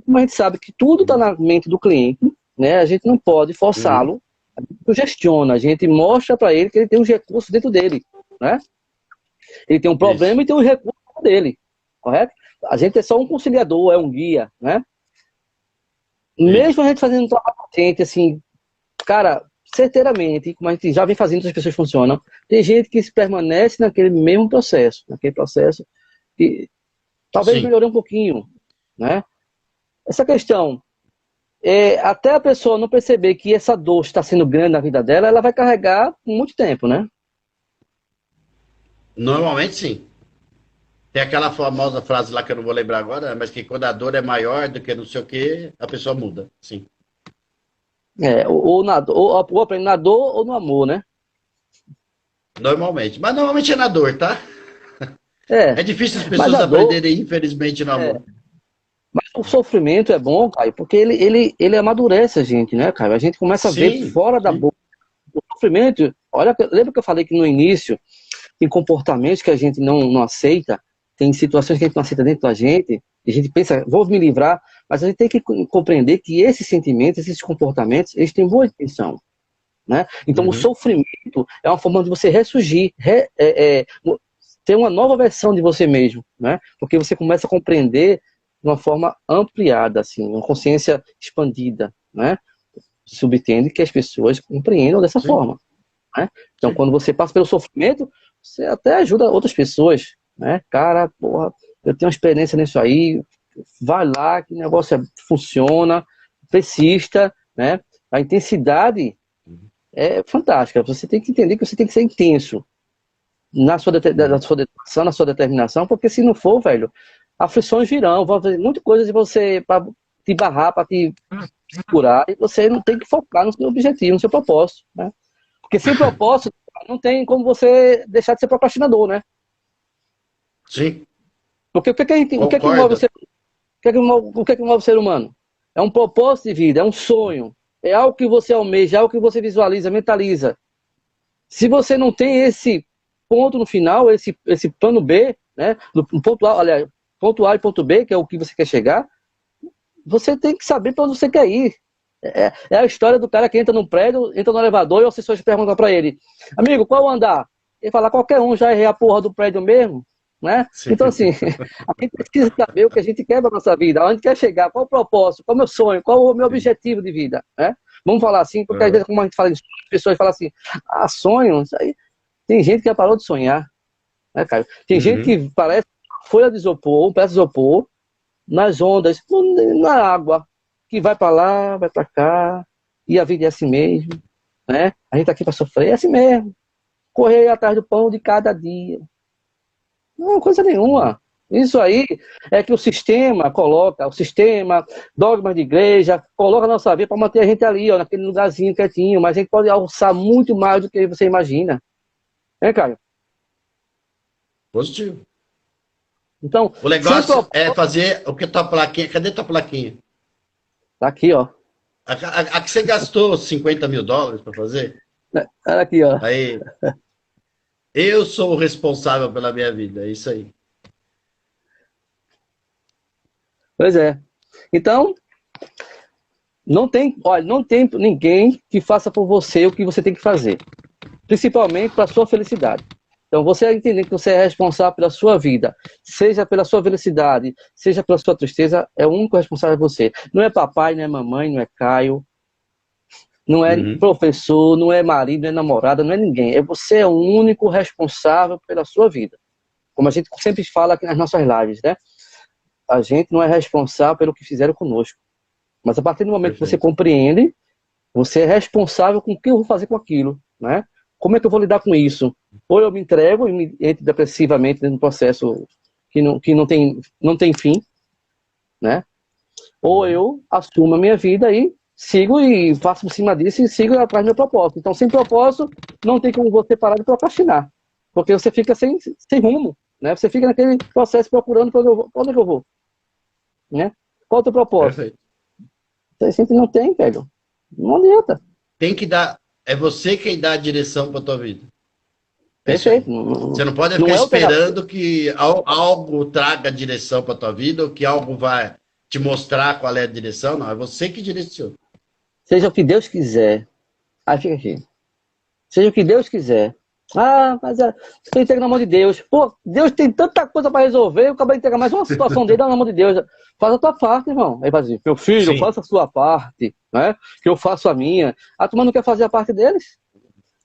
como a gente sabe que tudo está na mente do cliente, né? A gente não pode forçá-lo, a gente sugestiona, a gente mostra para ele que ele tem os recursos dentro dele, né? Ele tem um problema e tem os recursos dele, correto? A gente é só um conciliador, é um guia, né? Mesmo a gente fazendo um trabalho paciente, assim, cara, certeiramente, como a gente já vem fazendo, as pessoas funcionam, tem gente que permanece naquele mesmo processo, que talvez melhorou um pouquinho, né? Essa questão, até a pessoa não perceber que essa dor está sendo grande na vida dela, ela vai carregar muito tempo, né? Normalmente, sim. Tem aquela famosa frase lá que eu não vou lembrar agora, mas que quando a dor é maior do que não sei o que, a pessoa muda, sim. Ou aprende na dor ou no amor, né? Normalmente. Mas normalmente é na dor, tá? É difícil as pessoas aprenderem, infelizmente, no amor. Mas o sofrimento é bom, Caio, porque ele amadurece a gente, né, Caio? A gente começa a ver fora da boca. O sofrimento, lembra que eu falei que no início tem comportamentos que a gente não aceita, tem situações que a gente não aceita dentro da gente, e a gente pensa, vou me livrar, mas a gente tem que compreender que esses sentimentos, esses comportamentos, eles têm boa intenção, né? Então o sofrimento é uma forma de você ressurgir, ter uma nova versão de você mesmo, né? Porque você começa a compreender de uma forma ampliada, assim, uma consciência expandida, né? Subtende que as pessoas compreendam dessa forma, né? Então quando você passa pelo sofrimento, você até ajuda outras pessoas, né? Cara, porra, eu tenho uma experiência nisso aí, vai lá, que o negócio funciona, persista, né? A intensidade é fantástica. Você tem que entender que você tem que ser intenso na sua dedicação, na sua determinação, porque se não for, velho, aflições virão, vão fazer muitas coisas de você para te barrar, para te segurar, e você não tem que focar no seu objetivo, no seu propósito, né? Porque sem propósito, não tem como você deixar de ser procrastinador, né? Sim. Porque o que move o ser humano? É um propósito de vida, é um sonho, é algo que você almeja, é algo que você visualiza, mentaliza. Se você não tem esse ponto no final, esse plano B, né? Ponto A e ponto B, que é o que você quer chegar, você tem que saber para onde você quer ir. É a história do cara que entra num prédio, entra no elevador e as pessoas perguntam para ele, amigo, qual andar? Ele fala, qualquer um, já errei a porra do prédio mesmo, né? Então assim, a gente precisa saber o que a gente quer para nossa vida, onde quer chegar, qual o propósito, qual o meu sonho, qual o meu objetivo de vida, né? Vamos falar assim, porque às vezes como a gente fala, as pessoas falam assim, sonho, isso aí. Tem gente que já parou de sonhar, né, Caio? Tem gente que parece folha de isopor, um pedaço de isopor, nas ondas, na água. que vai para lá, vai para cá, e a vida é assim mesmo, né? A gente tá aqui para sofrer, é assim mesmo. Correr atrás do pão de cada dia. Não, coisa nenhuma. Isso aí é que o sistema coloca, o sistema, dogmas de igreja, coloca a nossa vida para manter a gente ali, ó, naquele lugarzinho quietinho, mas a gente pode alçar muito mais do que você imagina. Hein, Caio? Positivo. Então, O negócio é fazer o que tua plaquinha. Cadê tua plaquinha? tá aqui, ó. A que você gastou US$ 50.000 para fazer? Olha aqui, ó. Aí, eu sou o responsável pela minha vida, é isso aí. Pois é. Então, olha, não tem ninguém que faça por você o que você tem que fazer. Principalmente para a sua felicidade. Então, você entender que você é responsável pela sua vida, seja pela sua felicidade, seja pela sua tristeza, é o único responsável você. Não é papai, não é mamãe, não é Caio, não é professor, não é marido, não é namorada, não é ninguém. Você é o único responsável pela sua vida. Como a gente sempre fala aqui nas nossas lives, né? A gente não é responsável pelo que fizeram conosco. Mas a partir do momento que você compreende, você é responsável com o que eu vou fazer com aquilo, né? Como é que eu vou lidar com isso? Ou eu me entrego e me entro depressivamente dentro do processo que não tem fim, né? Ou eu assumo a minha vida e sigo e faço por cima disso e sigo atrás do meu propósito. Então, sem propósito, não tem como você parar de procrastinar. Porque você fica sem rumo, né? Você fica naquele processo procurando para onde eu vou, né? Qual é o teu propósito? Perfeito. Você sempre não tem, velho. Não adianta. Tem que dar. É você quem dá a direção para tua vida. Perfeito. Você não pode ficar esperando que algo traga direção para tua vida ou que algo vai te mostrar qual é a direção. Não, é você que direciona. Seja o que Deus quiser. Aí fica aqui. Seja o que Deus quiser. Ah, mas você entrega na mão de Deus. Pô, Deus tem tanta coisa para resolver, eu acabo de entregar mais uma situação dele, dá na mão de Deus. Faz a tua parte, irmão. Aí vai dizer, meu filho, Sim. faça a sua parte, né? Que eu faço a minha. A turma não quer fazer a parte deles.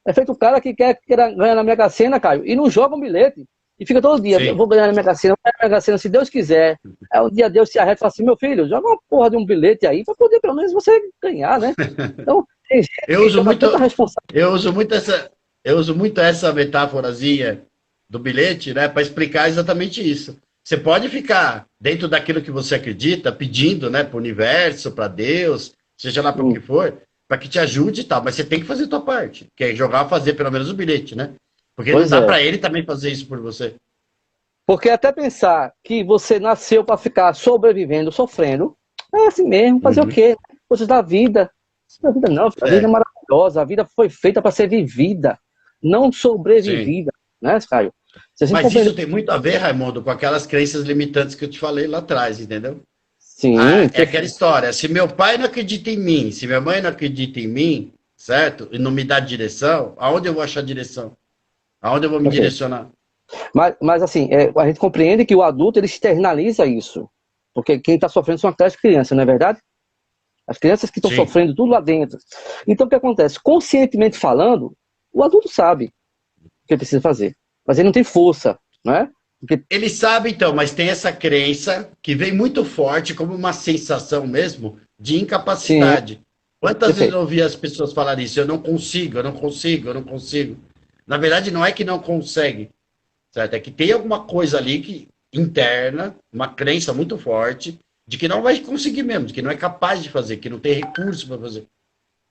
É feito o cara que quer ganhar na Mega Sena, Caio, e não joga um bilhete. E fica todo dia, eu vou ganhar na Mega Sena, vou ganhar na Mega Sena, se Deus quiser. Aí um dia Deus se arreta e fala assim, meu filho, joga uma porra de um bilhete aí, para poder pelo menos você ganhar, né? Então, tem gente Eu uso muito, tanta responsabilidade. eu uso muito essa metáforazinha do bilhete, né, para explicar exatamente isso. Você pode ficar dentro daquilo que você acredita, pedindo, né, para o universo, para Deus, seja lá para o que for, para que te ajude e tal, mas você tem que fazer a tua parte, que é jogar, fazer pelo menos o bilhete, né? Porque Pois não dá é. para ele também fazer isso por você. Porque até pensar que você nasceu para ficar sobrevivendo, sofrendo, é assim mesmo, fazer o quê? Coisas da vida. A vida não, a vida é maravilhosa, a vida foi feita para ser vivida, não sobrevivida, né, Caio? Mas isso tem muito a ver, Raimundo, com aquelas crenças limitantes que eu te falei lá atrás, entendeu? Sim. É aquela história, se meu pai não acredita em mim, se minha mãe não acredita em mim, certo? E não me dá direção, aonde eu vou achar direção? Aonde eu vou me direcionar? Mas assim, a gente compreende que o adulto ele externaliza isso. Porque quem está sofrendo são aquelas crianças, não é verdade? As crianças que estão sofrendo tudo lá dentro. Então o que acontece? Conscientemente falando, o adulto sabe o que precisa fazer. Mas ele não tem força, né? Porque... Ele sabe então, mas tem essa crença que vem muito forte como uma sensação mesmo de incapacidade. Sim. Quantas vezes eu ouvi as pessoas falar isso? Eu não consigo, eu não consigo, eu não consigo. Na verdade, não é que não consegue, certo? É que tem alguma coisa ali que, interna, uma crença muito forte, de que não vai conseguir mesmo, de que não é capaz de fazer, que não tem recurso para fazer.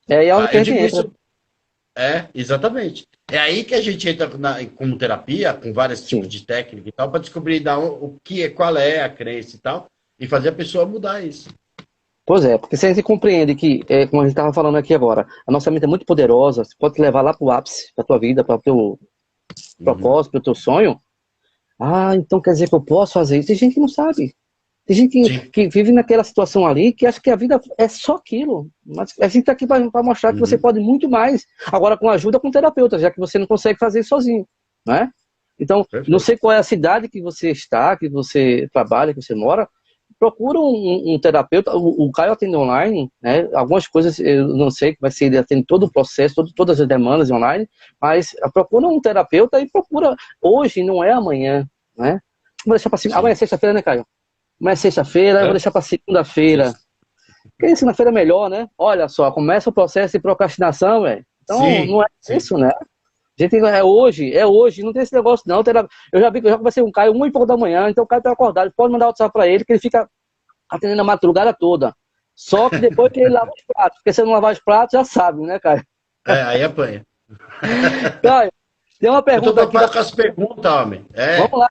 Eu digo isso. Exatamente. É aí que a gente entra como terapia, com vários tipos de técnica e tal, para descobrir qual é a crença e tal, e fazer a pessoa mudar isso. Pois é, porque se a gente compreende que, como a gente estava falando aqui agora, a nossa mente é muito poderosa, pode te levar lá para o ápice, para a tua vida, para o teu propósito, para o teu sonho. Ah, então quer dizer que eu posso fazer isso? Tem gente que não sabe. Tem gente que vive naquela situação ali, que acha que a vida é só aquilo. Mas a gente está aqui para mostrar que você pode muito mais. Agora com ajuda com terapeuta, já que você não consegue fazer sozinho, né? Então, não sei qual é a cidade que você está, que você trabalha, que você mora, procura um terapeuta. O Caio atende online, né? Algumas coisas eu não sei, vai ser, ele atende todo o processo, todas as demandas online, mas procura um terapeuta e procura. Hoje não é amanhã, né? Vou deixar para amanhã é sexta-feira, né, Caio? Amanhã é sexta-feira, eu vou deixar para segunda-feira. Quem segunda-feira é melhor, né? Olha só, começa o processo de procrastinação, velho. Então, Sim, não é sim. isso, né? A gente é hoje, não tem esse negócio não. Eu já vi que eu já conversei com o Caio 1h pouco da manhã, então o Caio tá acordado, pode mandar o WhatsApp pra ele, que ele fica atendendo a madrugada toda. Só que depois que ele lava os pratos, porque se ele não lavar os pratos, já sabe, né, Caio? Aí apanha. Caio, tem uma Eu tô pergunta aqui. preocupado com as perguntas, homem. Vamos lá.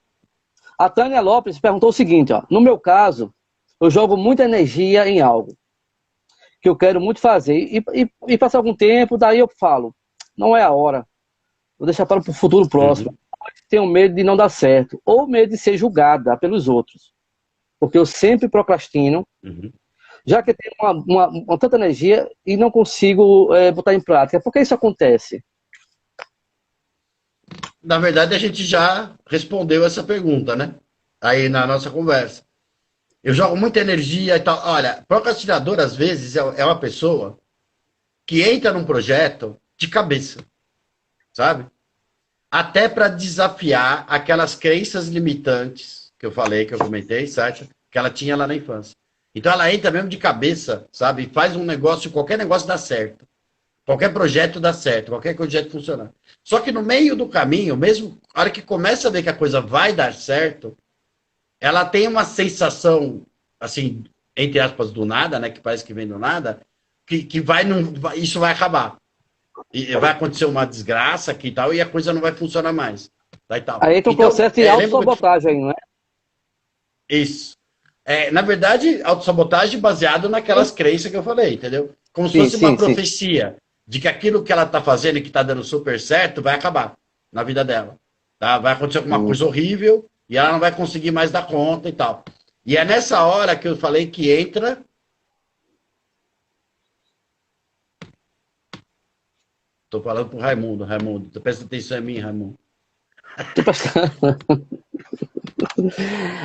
A Tânia Lopes perguntou o seguinte, ó. No meu caso, eu jogo muita energia em algo que eu quero muito fazer e passa algum tempo, daí eu falo, não é a hora, vou deixar para o futuro próximo. Tenho medo de não dar certo, ou medo de ser julgada pelos outros, porque eu sempre procrastino, já que tenho uma tanta energia e não consigo botar em prática. Por que isso acontece? Na verdade, a gente já respondeu essa pergunta, né? Aí na nossa conversa. Eu jogo muita energia e tal. Olha, procrastinador, às vezes, é uma pessoa que entra num projeto de cabeça, sabe? Até para desafiar aquelas crenças limitantes que eu falei, que eu comentei, certo? Que ela tinha lá na infância. Então ela entra mesmo de cabeça, sabe? E faz um negócio, qualquer negócio dá certo. Qualquer projeto dá certo, qualquer projeto funciona. Só que no meio do caminho, mesmo a hora que começa a ver que a coisa vai dar certo, ela tem uma sensação, assim, entre aspas, do nada, né? Que parece que vem do nada, que isso vai acabar. E vai acontecer uma desgraça aqui e tal, e a coisa não vai funcionar mais. Tá, e tal. Aí entra um Então, processo de autossabotagem aí, não é? Isso. Na verdade, autossabotagem baseado naquelas crenças que eu falei, entendeu? Como se fosse uma profecia de que aquilo que ela está fazendo e que está dando super certo vai acabar na vida dela. Tá? Vai acontecer alguma coisa horrível e ela não vai conseguir mais dar conta e tal. E é nessa hora que eu falei que entra. Estou falando pro Raimundo. Raimundo, presta atenção em mim, Raimundo.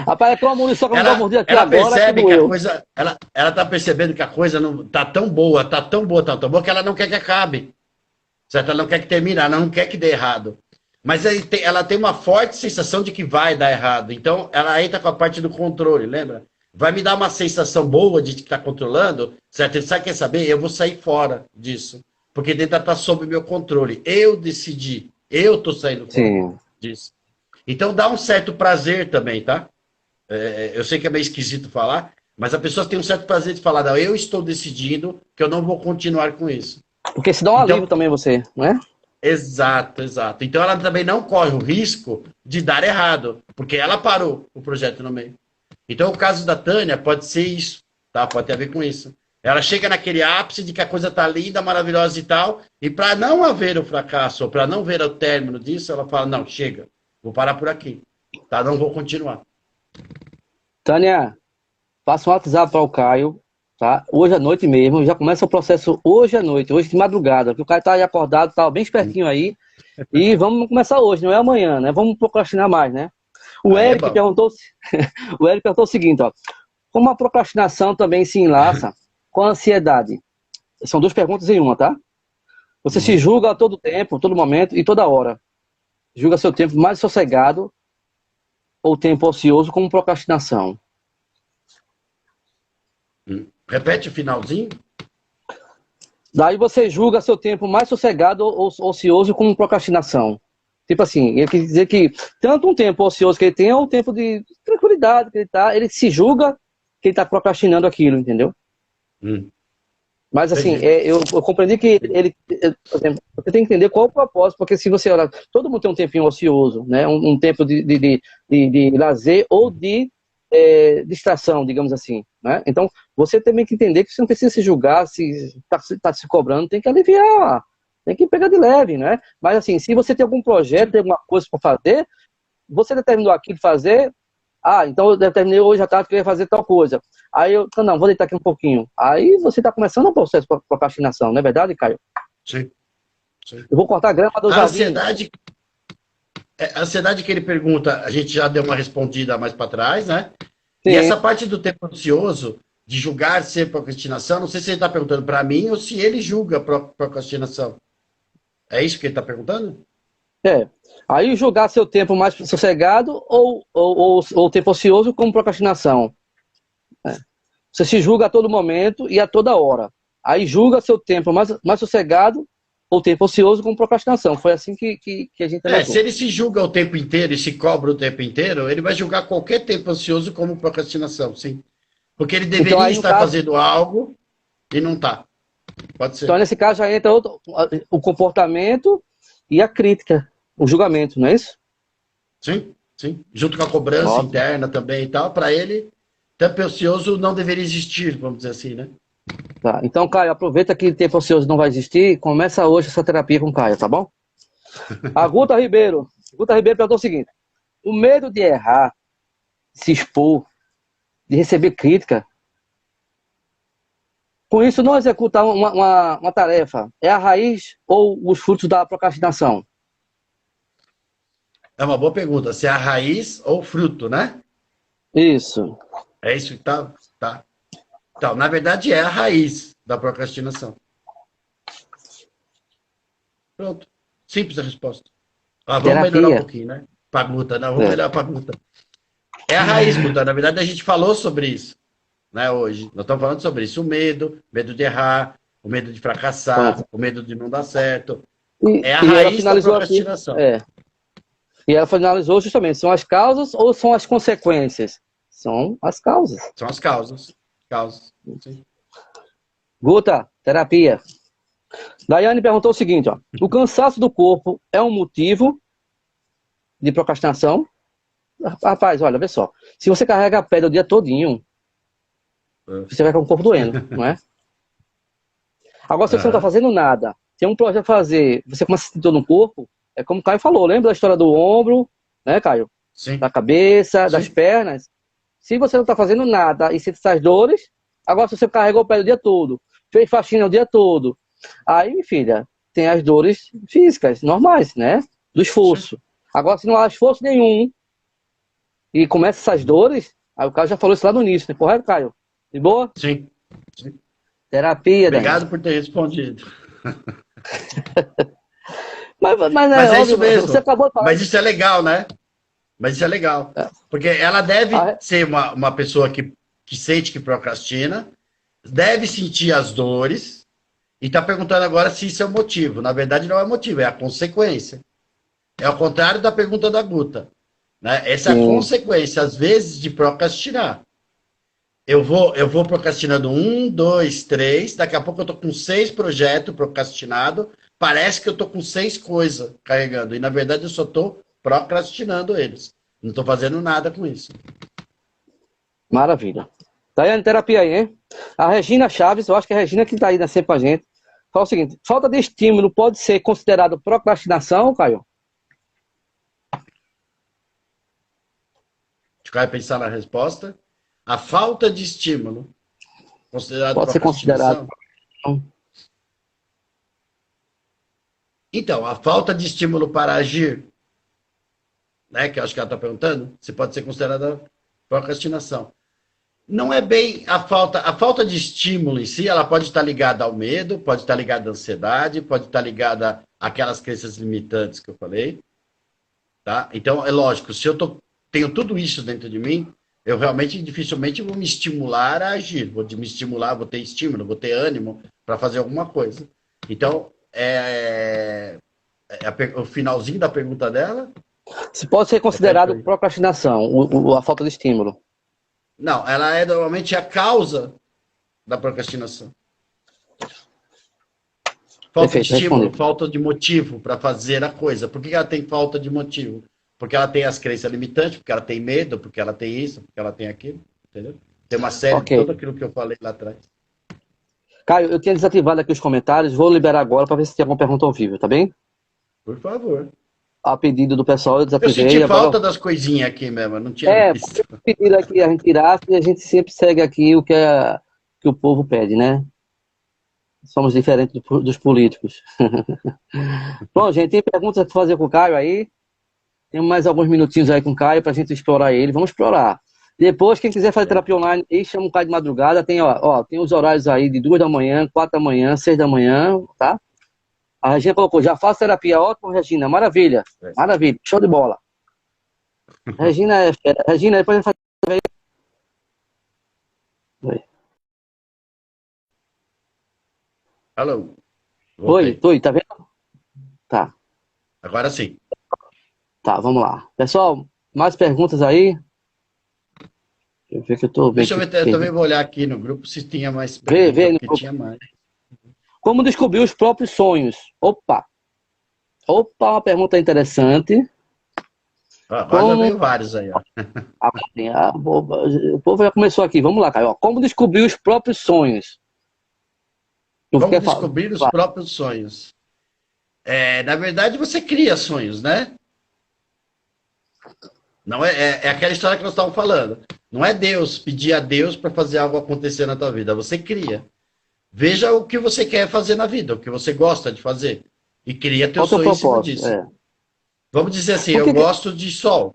Rapaz, é uma munição que eu não vou morder aqui agora. Percebe que a coisa. Ela tá percebendo que a coisa não tá tão boa, tão boa, que ela não quer que acabe. Certo? Ela não quer que termine, ela não quer que dê errado. Mas ela tem uma forte sensação de que vai dar errado. Então, ela entra com a parte do controle, lembra? Vai me dar uma sensação boa de que está controlando, certo? Ele sabe, quer saber? Eu vou sair fora disso. Porque dentro está sob meu controle. Eu decidi. Eu estou saindo fora disso. Então, dá um certo prazer também, tá? Eu sei que é meio esquisito falar, mas a pessoa tem um certo prazer de falar, não, eu estou decidindo que eu não vou continuar com isso. Porque se dá um alívio também você, não é? Exato, exato. Então ela também não corre o risco de dar errado, porque ela parou o projeto no meio. Então o caso da Tânia pode ser isso, tá? Pode ter a ver com isso. Ela chega naquele ápice de que a coisa tá linda, maravilhosa e tal, e para não haver o fracasso, ou para não ver o término disso, ela fala, não, chega, vou parar por aqui, tá? Não vou continuar. Tânia, passa um WhatsApp para o Caio, tá? Hoje à noite mesmo, já começa o processo hoje à noite, hoje de madrugada, porque o Caio tá aí acordado, tá bem espertinho aí, e vamos começar hoje, não é amanhã, né? Vamos procrastinar mais, né? O Eric perguntou o seguinte, ó, como a procrastinação também se enlaça com a ansiedade? São duas perguntas em uma, tá? Você se julga a todo tempo, todo momento e toda hora. Julga seu tempo mais sossegado ou tempo ocioso como procrastinação? Repete o finalzinho. Daí você julga seu tempo mais sossegado ou ocioso como procrastinação. Tipo assim, ele quer dizer que tanto um tempo ocioso que ele tem, ou um tempo de tranquilidade que ele se julga que ele está procrastinando aquilo, entendeu? Mas assim, eu compreendi que por exemplo, você tem que entender qual é o propósito, porque se você olhar, todo mundo tem um tempinho ocioso, né? Um tempo de lazer ou de distração, digamos assim, né? Então, você também tem que entender que você não precisa se julgar, se está se cobrando, tem que aliviar, tem que pegar de leve, né? Mas assim, se você tem algum projeto, tem alguma coisa para fazer, você determinou aquilo de fazer, então eu determinei hoje à tarde que eu ia fazer tal coisa. Aí não, vou deitar aqui um pouquinho. Aí você está começando o processo de procrastinação, não é verdade, Caio? Sim. Eu vou cortar a grama do jardim. A ansiedade que ele pergunta, a gente já deu uma respondida mais para trás, né? Sim. E essa parte do tempo ansioso, de julgar ser procrastinação, não sei se ele está perguntando para mim ou se ele julga procrastinação. É isso que ele está perguntando? Aí julgar seu tempo mais sossegado ou tempo ocioso como procrastinação. Você se julga a todo momento e a toda hora. Aí julga seu tempo mais sossegado ou tempo ocioso com procrastinação. Foi assim que a gente anotou. Se ele se julga o tempo inteiro e se cobra o tempo inteiro, ele vai julgar qualquer tempo ocioso como procrastinação, sim. Porque ele deveria Então, estar fazendo algo e não está. Pode ser. Então, nesse caso, já entra o comportamento e a crítica, o julgamento, não é isso? Sim, sim. Junto com a cobrança interna também e tal, para ele, tempo ocioso não deveria existir, vamos dizer assim, né? Tá. Então, Caio, aproveita que tempo ocioso não vai existir e começa hoje essa terapia com o Caio, tá bom? A Guta Ribeiro perguntou o seguinte: o medo de errar, de se expor, de receber crítica, com isso não executar uma tarefa, é a raiz ou os frutos da procrastinação? É uma boa pergunta. Se é a raiz ou o fruto, né? Isso. É isso que tá. Então, na verdade, é a raiz da procrastinação. Pronto. Simples a resposta. Vamos melhorar um pouquinho, né? Paguta, não, vamos melhorar a paguta. É a raiz, Guta. Na verdade, a gente falou sobre isso, né, hoje. Nós estamos falando sobre isso. O medo de errar, o medo de fracassar, o medo de não dar certo. É a raiz da procrastinação. E ela finalizou justamente, são as causas ou são as consequências? São as causas. São as causas. Sim. Guta, terapia. Daiane perguntou o seguinte, ó: o cansaço do corpo é um motivo de procrastinação? Rapaz, olha, vê só. Se você carrega a pedra o dia todinho, você vai com o corpo doendo, não é? Agora, se você não está fazendo nada, tem um projeto a fazer, você começa a sentir dor no corpo, é como o Caio falou, lembra da história do ombro, né, Caio? Sim. Da cabeça, Sim. Das pernas. Se você não está fazendo nada e sente essas dores, agora se você carregou o pé o dia todo, fez faxina o dia todo, aí, minha filha, tem as dores físicas, normais, né? Do esforço. Sim. Agora, se não há esforço nenhum e começa essas dores, aí o Caio já falou isso lá no início, né? Correto, Caio? De boa? Sim. Terapia, Obrigado por ter respondido. Mas é óbvio, isso mesmo. Você acabou de falar. Mas isso é legal, né? Mas isso é legal. Porque ela deve ser uma pessoa que sente que procrastina, deve sentir as dores, e está perguntando agora se isso é o motivo. Na verdade, não é motivo, é a consequência. É ao contrário da pergunta da Guta. Né? Essa é a consequência, às vezes, de procrastinar. Eu vou procrastinando 1, 2, 3, daqui a pouco eu estou com 6 projetos procrastinados, parece que eu estou com 6 coisas carregando, e na verdade eu só estou procrastinando eles. Não estou fazendo nada com isso. Maravilha. Daiane, terapia aí, hein? A Regina Chaves, eu acho que é a Regina que está aí sempre com a gente, fala o seguinte: falta de estímulo pode ser considerado procrastinação, Caio? Vai pensar na resposta. A falta de estímulo considerado pode ser considerado. Então, a falta de estímulo para agir, né, que eu acho que ela está perguntando, se pode ser considerada procrastinação. Não é bem a falta de estímulo em si, ela pode estar ligada ao medo, pode estar ligada à ansiedade, pode estar ligada àquelas crenças limitantes que eu falei. Tá? Então, é lógico, se eu tenho tudo isso dentro de mim, eu realmente dificilmente vou me estimular a agir, vou me estimular, vou ter estímulo, vou ter ânimo para fazer alguma coisa. Então, o finalzinho da pergunta dela... Se pode ser considerado procrastinação, a falta de estímulo. Não, ela é normalmente a causa da procrastinação. Falta de estímulo, falta de motivo para fazer a coisa. Por que ela tem falta de motivo? Porque ela tem as crenças limitantes, porque ela tem medo, porque ela tem isso, porque ela tem aquilo, entendeu? Tem uma série de tudo aquilo que eu falei lá atrás. Caio, eu tinha desativado aqui os comentários, vou liberar agora para ver se tem alguma pergunta ao vivo, tá bem? Por favor. A pedido do pessoal, eu desativei. Eu senti falta das coisinhas aqui mesmo, não tinha visto. Pediram aqui a gente tirasse e a gente sempre segue aqui o que o povo pede, né? Somos diferentes dos políticos. Bom, gente, tem perguntas para fazer com o Caio aí? Tem mais alguns minutinhos aí com o Caio para a gente explorar ele. Vamos explorar. Depois, quem quiser fazer terapia online, aí chama o Caio de madrugada. Tem, tem os horários aí de 2 da manhã, 4 da manhã, 6 da manhã, tá? A Regina colocou, já faço terapia. Ótimo, Regina. Maravilha. Maravilha. Show de bola. Regina, depois a gente faz... Alô, Oi, voltei. tá vendo? Tá, Agora sim. tá, vamos lá. Pessoal, mais perguntas aí? Deixa eu ver que eu tô vendo Deixa eu aqui. ver, eu também vou olhar aqui no grupo se tinha mais Vê pergunta, aí no porque grupo. tinha mais. Como descobrir os próprios sonhos? Opa, uma pergunta interessante. Ó, agora já Como veio vários aí, ó. o povo já começou aqui. Vamos lá, Caio. Ó, como descobrir os próprios sonhos? Tu Como quer falar? descobrir os próprios sonhos? Na verdade, você cria sonhos, né? Não é aquela história que nós estávamos falando. Não é Deus pedir a Deus para fazer algo acontecer na tua vida. Você cria. Veja o que você quer fazer na vida, o que você gosta de fazer. E cria teu Qual o teu sonho em cima propósito? disso. Vamos dizer assim, Por eu que que... gosto de sol.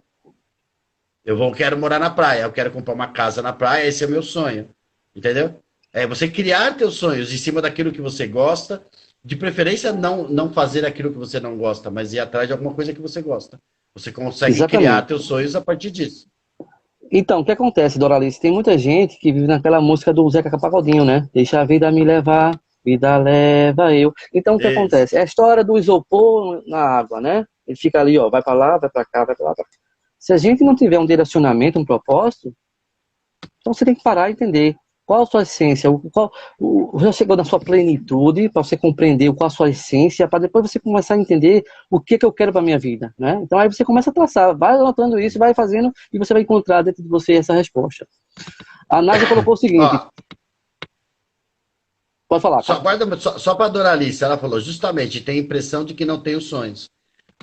Quero morar na praia, eu quero comprar uma casa na praia, esse é meu sonho. Entendeu? É você criar teus sonhos em cima daquilo que você gosta, de preferência não fazer aquilo que você não gosta, mas ir atrás de alguma coisa que você gosta. Você consegue criar Exatamente. teus sonhos a partir disso. Então, o que acontece, Doralice? Tem muita gente que vive naquela música do Zeca Pagodinho, né? Deixa a vida me levar, vida leva eu. Então, o que Isso. acontece? É a história do isopor na água, né? Ele fica ali, ó, vai para lá, vai para cá, vai para lá. Se a gente não tiver um direcionamento, um propósito, então você tem que parar e entender qual a sua essência, já chegou na sua plenitude, para você compreender qual a sua essência, para depois você começar a entender o que eu quero para minha vida, né? Então aí você começa a traçar, vai anotando isso, vai fazendo e você vai encontrar dentro de você essa resposta. A Nádia colocou o seguinte, Ó, pode falar, Caio. só para a Doralice, ela falou justamente, tem a impressão de que não tem os sonhos.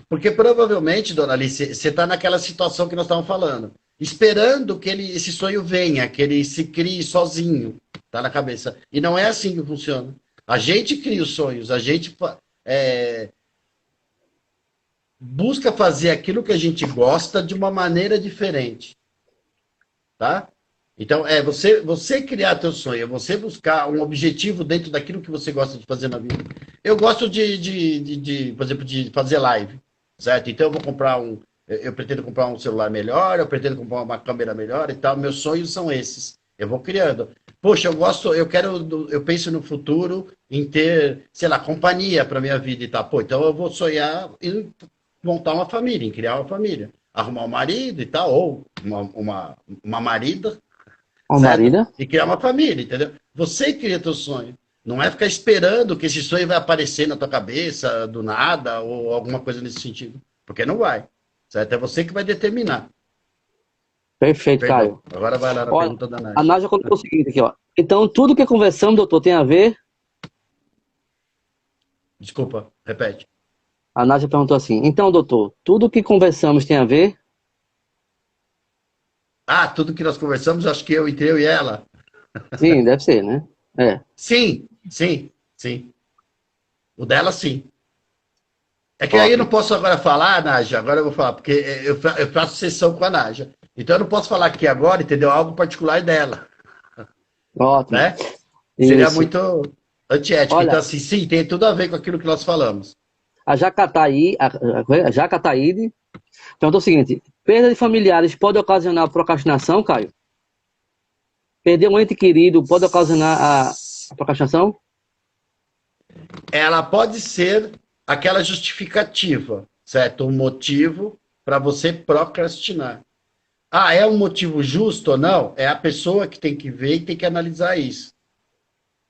Porque provavelmente, Doralice, você está naquela situação que nós estávamos falando, esperando que esse sonho venha, que ele se crie sozinho, tá na cabeça. E não é assim que funciona. A gente cria os sonhos, a gente é, busca fazer aquilo que a gente gosta de uma maneira diferente, tá? Então, você criar teu sonho, é você buscar um objetivo dentro daquilo que você gosta de fazer na vida. Eu gosto por exemplo, de fazer live, certo? Então, eu pretendo comprar um celular melhor, eu pretendo comprar uma câmera melhor e tal. Meus sonhos são esses. Eu vou criando. Poxa, eu penso no futuro em ter, sei lá, companhia para minha vida e tal. Pô, então eu vou sonhar em montar uma família, em criar uma família, arrumar um marido e tal, ou uma marida, Ó, certo? Marina. E criar uma família, entendeu? Você cria teu sonho. Não é ficar esperando que esse sonho vai aparecer na tua cabeça do nada ou alguma coisa nesse sentido. Porque não vai. Certo? É você que vai determinar. Perfeito, Perdão. Caio. Agora vai lá na Olha, pergunta da a Nádia. Nádia colocou o seguinte aqui, ó. Então, tudo que conversamos, doutor, tem a ver... Desculpa, repete. A Nádia perguntou assim, então, doutor, tudo que conversamos tem a ver? Ah, tudo que nós conversamos, acho que entre eu e ela. Sim, deve ser, né? É. Sim, sim, sim. O dela, sim. É que aí eu Top. não posso agora falar, Nádia, agora eu vou falar, porque eu faço sessão com a Nádia. Então eu não posso falar aqui agora, entendeu? Algo particular dela, Ótimo. né? Seria Isso. muito antiético. Então, Olha, assim, sim, tem tudo a ver com aquilo que nós falamos. a Jacataíde perguntou o seguinte: perda de familiares pode ocasionar procrastinação, Caio? Perder um ente querido pode ocasionar a procrastinação? Ela pode ser aquela justificativa, certo? Um motivo para você procrastinar. Ah, é um motivo justo ou não? É a pessoa que tem que ver e tem que analisar isso,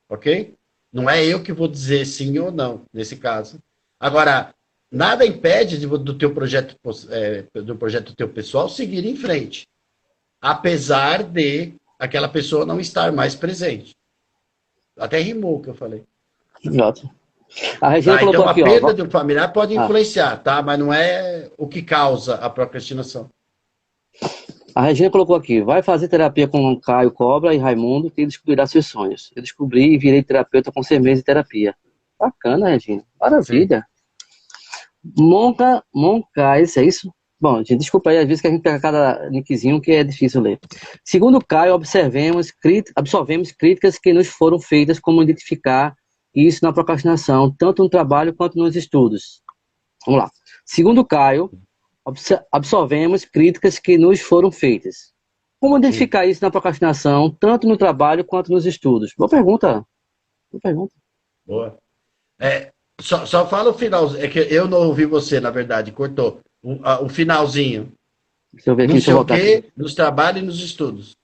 ok? Não é eu que vou dizer sim ou não, nesse caso. Agora, nada impede do teu projeto teu pessoal seguir em frente, apesar de aquela pessoa não estar mais presente. Até rimou o que eu falei. Ótimo. A Regina Tá? colocou Então, a aqui, ó. perda de um familiar pode Ah, influenciar, tá? Mas não é o que causa a procrastinação. a Regina colocou aqui: vai fazer terapia com Caio Cobra e Raimundo que descobrirá seus sonhos. Eu descobri e virei terapeuta com 6 meses de terapia. Bacana, Regina. Sim. Maravilha. Moncais, é isso? Bom, gente, desculpa aí, às vezes que a gente pega cada nickzinho que é difícil ler. Segundo Caio, absorvemos críticas que nos foram feitas, como identificar isso na procrastinação, tanto no trabalho quanto nos estudos. Vamos lá. Segundo Caio, absorvemos críticas que nos foram feitas. Como Hum. identificar isso na procrastinação, tanto no trabalho quanto nos estudos? Boa pergunta. Boa pergunta. boa. Só fala o finalzinho. É que eu não ouvi você, na verdade, cortou. O finalzinho. Deixa eu ver aqui, Não deixa sei eu o voltar aqui. quê, nos trabalhos e nos estudos.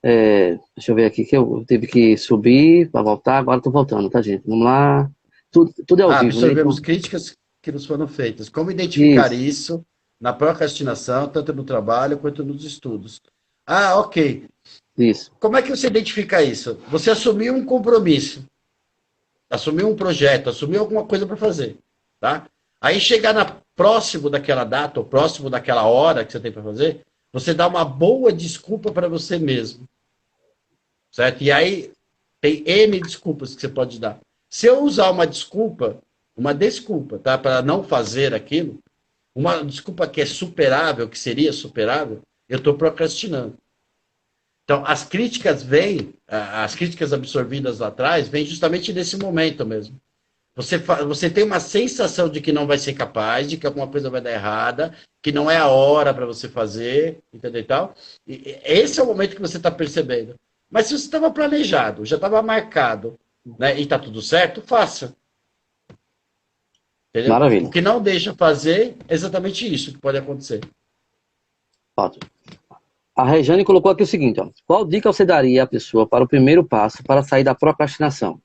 Deixa eu ver aqui, que eu tive que subir para voltar, agora estou voltando, tá, gente? Vamos lá. Tudo é ao vivo, né? Absorvemos Então, críticas que nos foram feitas. Como identificar isso, isso na procrastinação, tanto no trabalho quanto nos estudos? Ok. isso. Como é que você identifica isso? Você assumiu um compromisso, assumiu um projeto, assumiu alguma coisa para fazer, tá? Aí chegar próximo daquela data, ou próximo daquela hora que você tem para fazer, você dá uma boa desculpa para você mesmo, certo? E aí tem N desculpas que você pode dar. Se eu usar uma desculpa, tá, para não fazer aquilo, uma desculpa que é superável, que seria superável, eu estou procrastinando. Então, as críticas absorvidas lá atrás, vêm justamente nesse momento mesmo. Você tem uma sensação de que não vai ser capaz, de que alguma coisa vai dar errada, que não é a hora para você fazer, entendeu e tal. E esse é o momento que você está percebendo. Mas se você estava planejado, já estava marcado, né, e está tudo certo, faça. Entendeu? O Maravilha. que não deixa fazer é exatamente isso que pode acontecer. Ótimo. A Rejane colocou aqui o seguinte, ó. Qual dica você daria à pessoa para o primeiro passo para sair da procrastinação?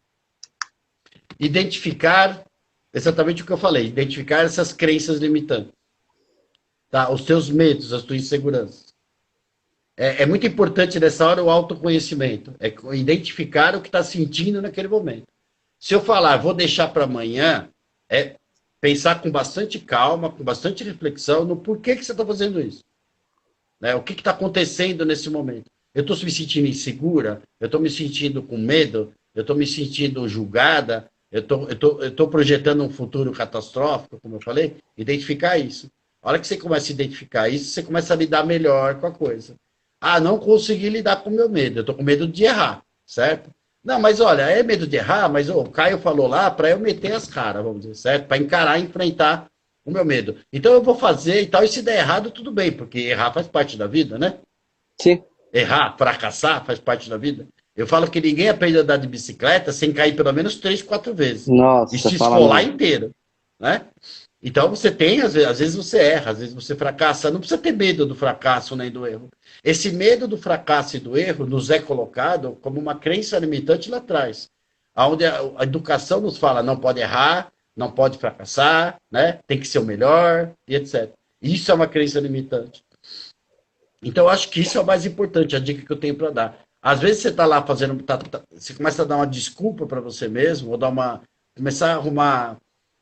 Identificar exatamente o que eu falei, identificar essas crenças limitantes, tá? Os teus medos, as tuas inseguranças. É muito importante nessa hora o autoconhecimento, é identificar o que está sentindo naquele momento. Se eu falar, vou deixar para amanhã, é pensar com bastante calma, com bastante reflexão no porquê que você está fazendo isso. Né? O que está acontecendo nesse momento? Eu estou me sentindo insegura? Eu estou me sentindo com medo? Eu estou me sentindo julgada? Eu estou projetando um futuro catastrófico, como eu falei? Identificar isso. A hora que você começa a identificar isso, você começa a lidar melhor com a coisa. Não consegui lidar com o meu medo. Eu estou com medo de errar, certo? Não, mas olha, é medo de errar, mas o Caio falou lá para eu meter as caras, vamos dizer, certo? Para encarar e enfrentar o meu medo. Então eu vou fazer e tal, e se der errado, tudo bem, porque errar faz parte da vida, né? Sim. Errar, fracassar faz parte da vida. Eu falo que ninguém aprende a andar de bicicleta sem cair pelo menos 3, 4 vezes. E Nossa, se fala esfolar mesmo. inteiro, né? Então você tem, às vezes você erra, às vezes você fracassa. Não precisa ter medo do fracasso nem do erro. Esse medo do fracasso e do erro nos é colocado como uma crença limitante lá atrás. Onde a educação nos fala, não pode errar, não pode fracassar, né? Tem que ser o melhor, e etc. Isso é uma crença limitante. Então, eu acho que isso é o mais importante, a dica que eu tenho para dar. Às vezes você está lá fazendo, você começa a dar uma desculpa para você mesmo, ou começar a arrumar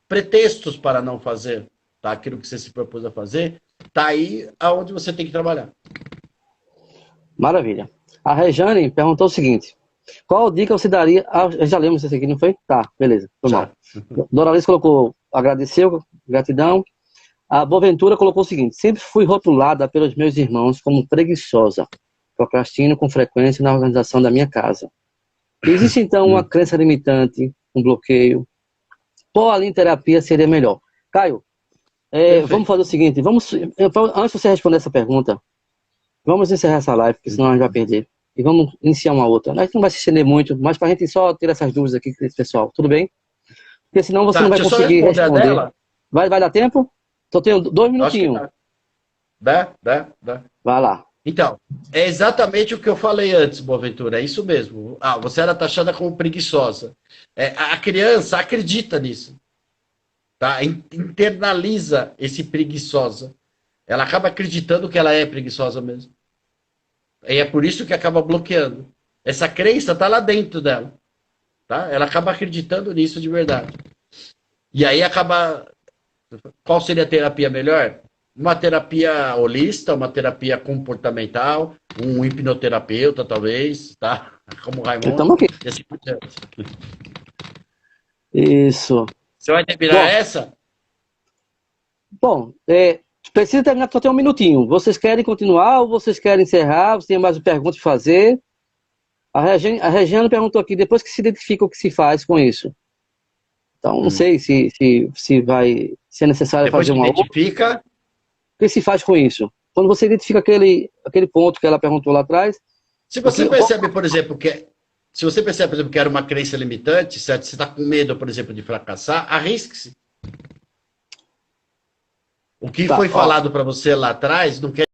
pretextos para não fazer, tá? Aquilo que você se propôs a fazer, tá aí aonde você tem que trabalhar. Maravilha. A Rejane perguntou o seguinte: qual dica você daria? Já lemos isso aqui, não foi? Tá, beleza, foi mal. Doralice colocou, agradeceu, gratidão. A Boaventura colocou o seguinte: sempre fui rotulada pelos meus irmãos como preguiçosa. Procrastino com frequência na organização da minha casa. Existe então uma crença limitante, um bloqueio. Qual a terapia seria melhor? Caio, vamos fazer o seguinte: antes de você responder essa pergunta, vamos encerrar essa live, porque senão a gente vai perder. E vamos iniciar uma outra. A gente não vai se estender muito, mas para a gente só ter essas dúvidas aqui, pessoal, tudo bem? Porque senão você não vai conseguir responder. Vai dar tempo? Só tenho 2 minutinhos. Dá. Vai lá. Então, é exatamente o que eu falei antes, Boaventura, é isso mesmo. Você era taxada como preguiçosa. A criança acredita nisso, tá? Internaliza esse preguiçosa. Ela acaba acreditando que ela é preguiçosa mesmo. E é por isso que acaba bloqueando. Essa crença está lá dentro dela, tá? Ela acaba acreditando nisso de verdade. E aí acaba... Qual seria a terapia melhor? Uma terapia holista, uma terapia comportamental, um hipnoterapeuta, talvez, tá? Como o Raimundo. Estamos aqui. Isso. Você vai terminar essa? Bom, precisa terminar, só tem 1 minutinho. Vocês querem continuar ou vocês querem encerrar? Você tem mais perguntas para fazer? A Regiane perguntou aqui, depois que se identifica o que se faz com isso. Então, não sei se é necessário depois fazer uma outra. O que se faz com isso? Quando você identifica aquele ponto que ela perguntou lá atrás... Se você percebe, por exemplo, que Se você percebe, por exemplo, que era uma crença limitante, certo? Você está com medo, por exemplo, de fracassar, arrisque-se. O que Tá, foi ó. falado para você lá atrás não quer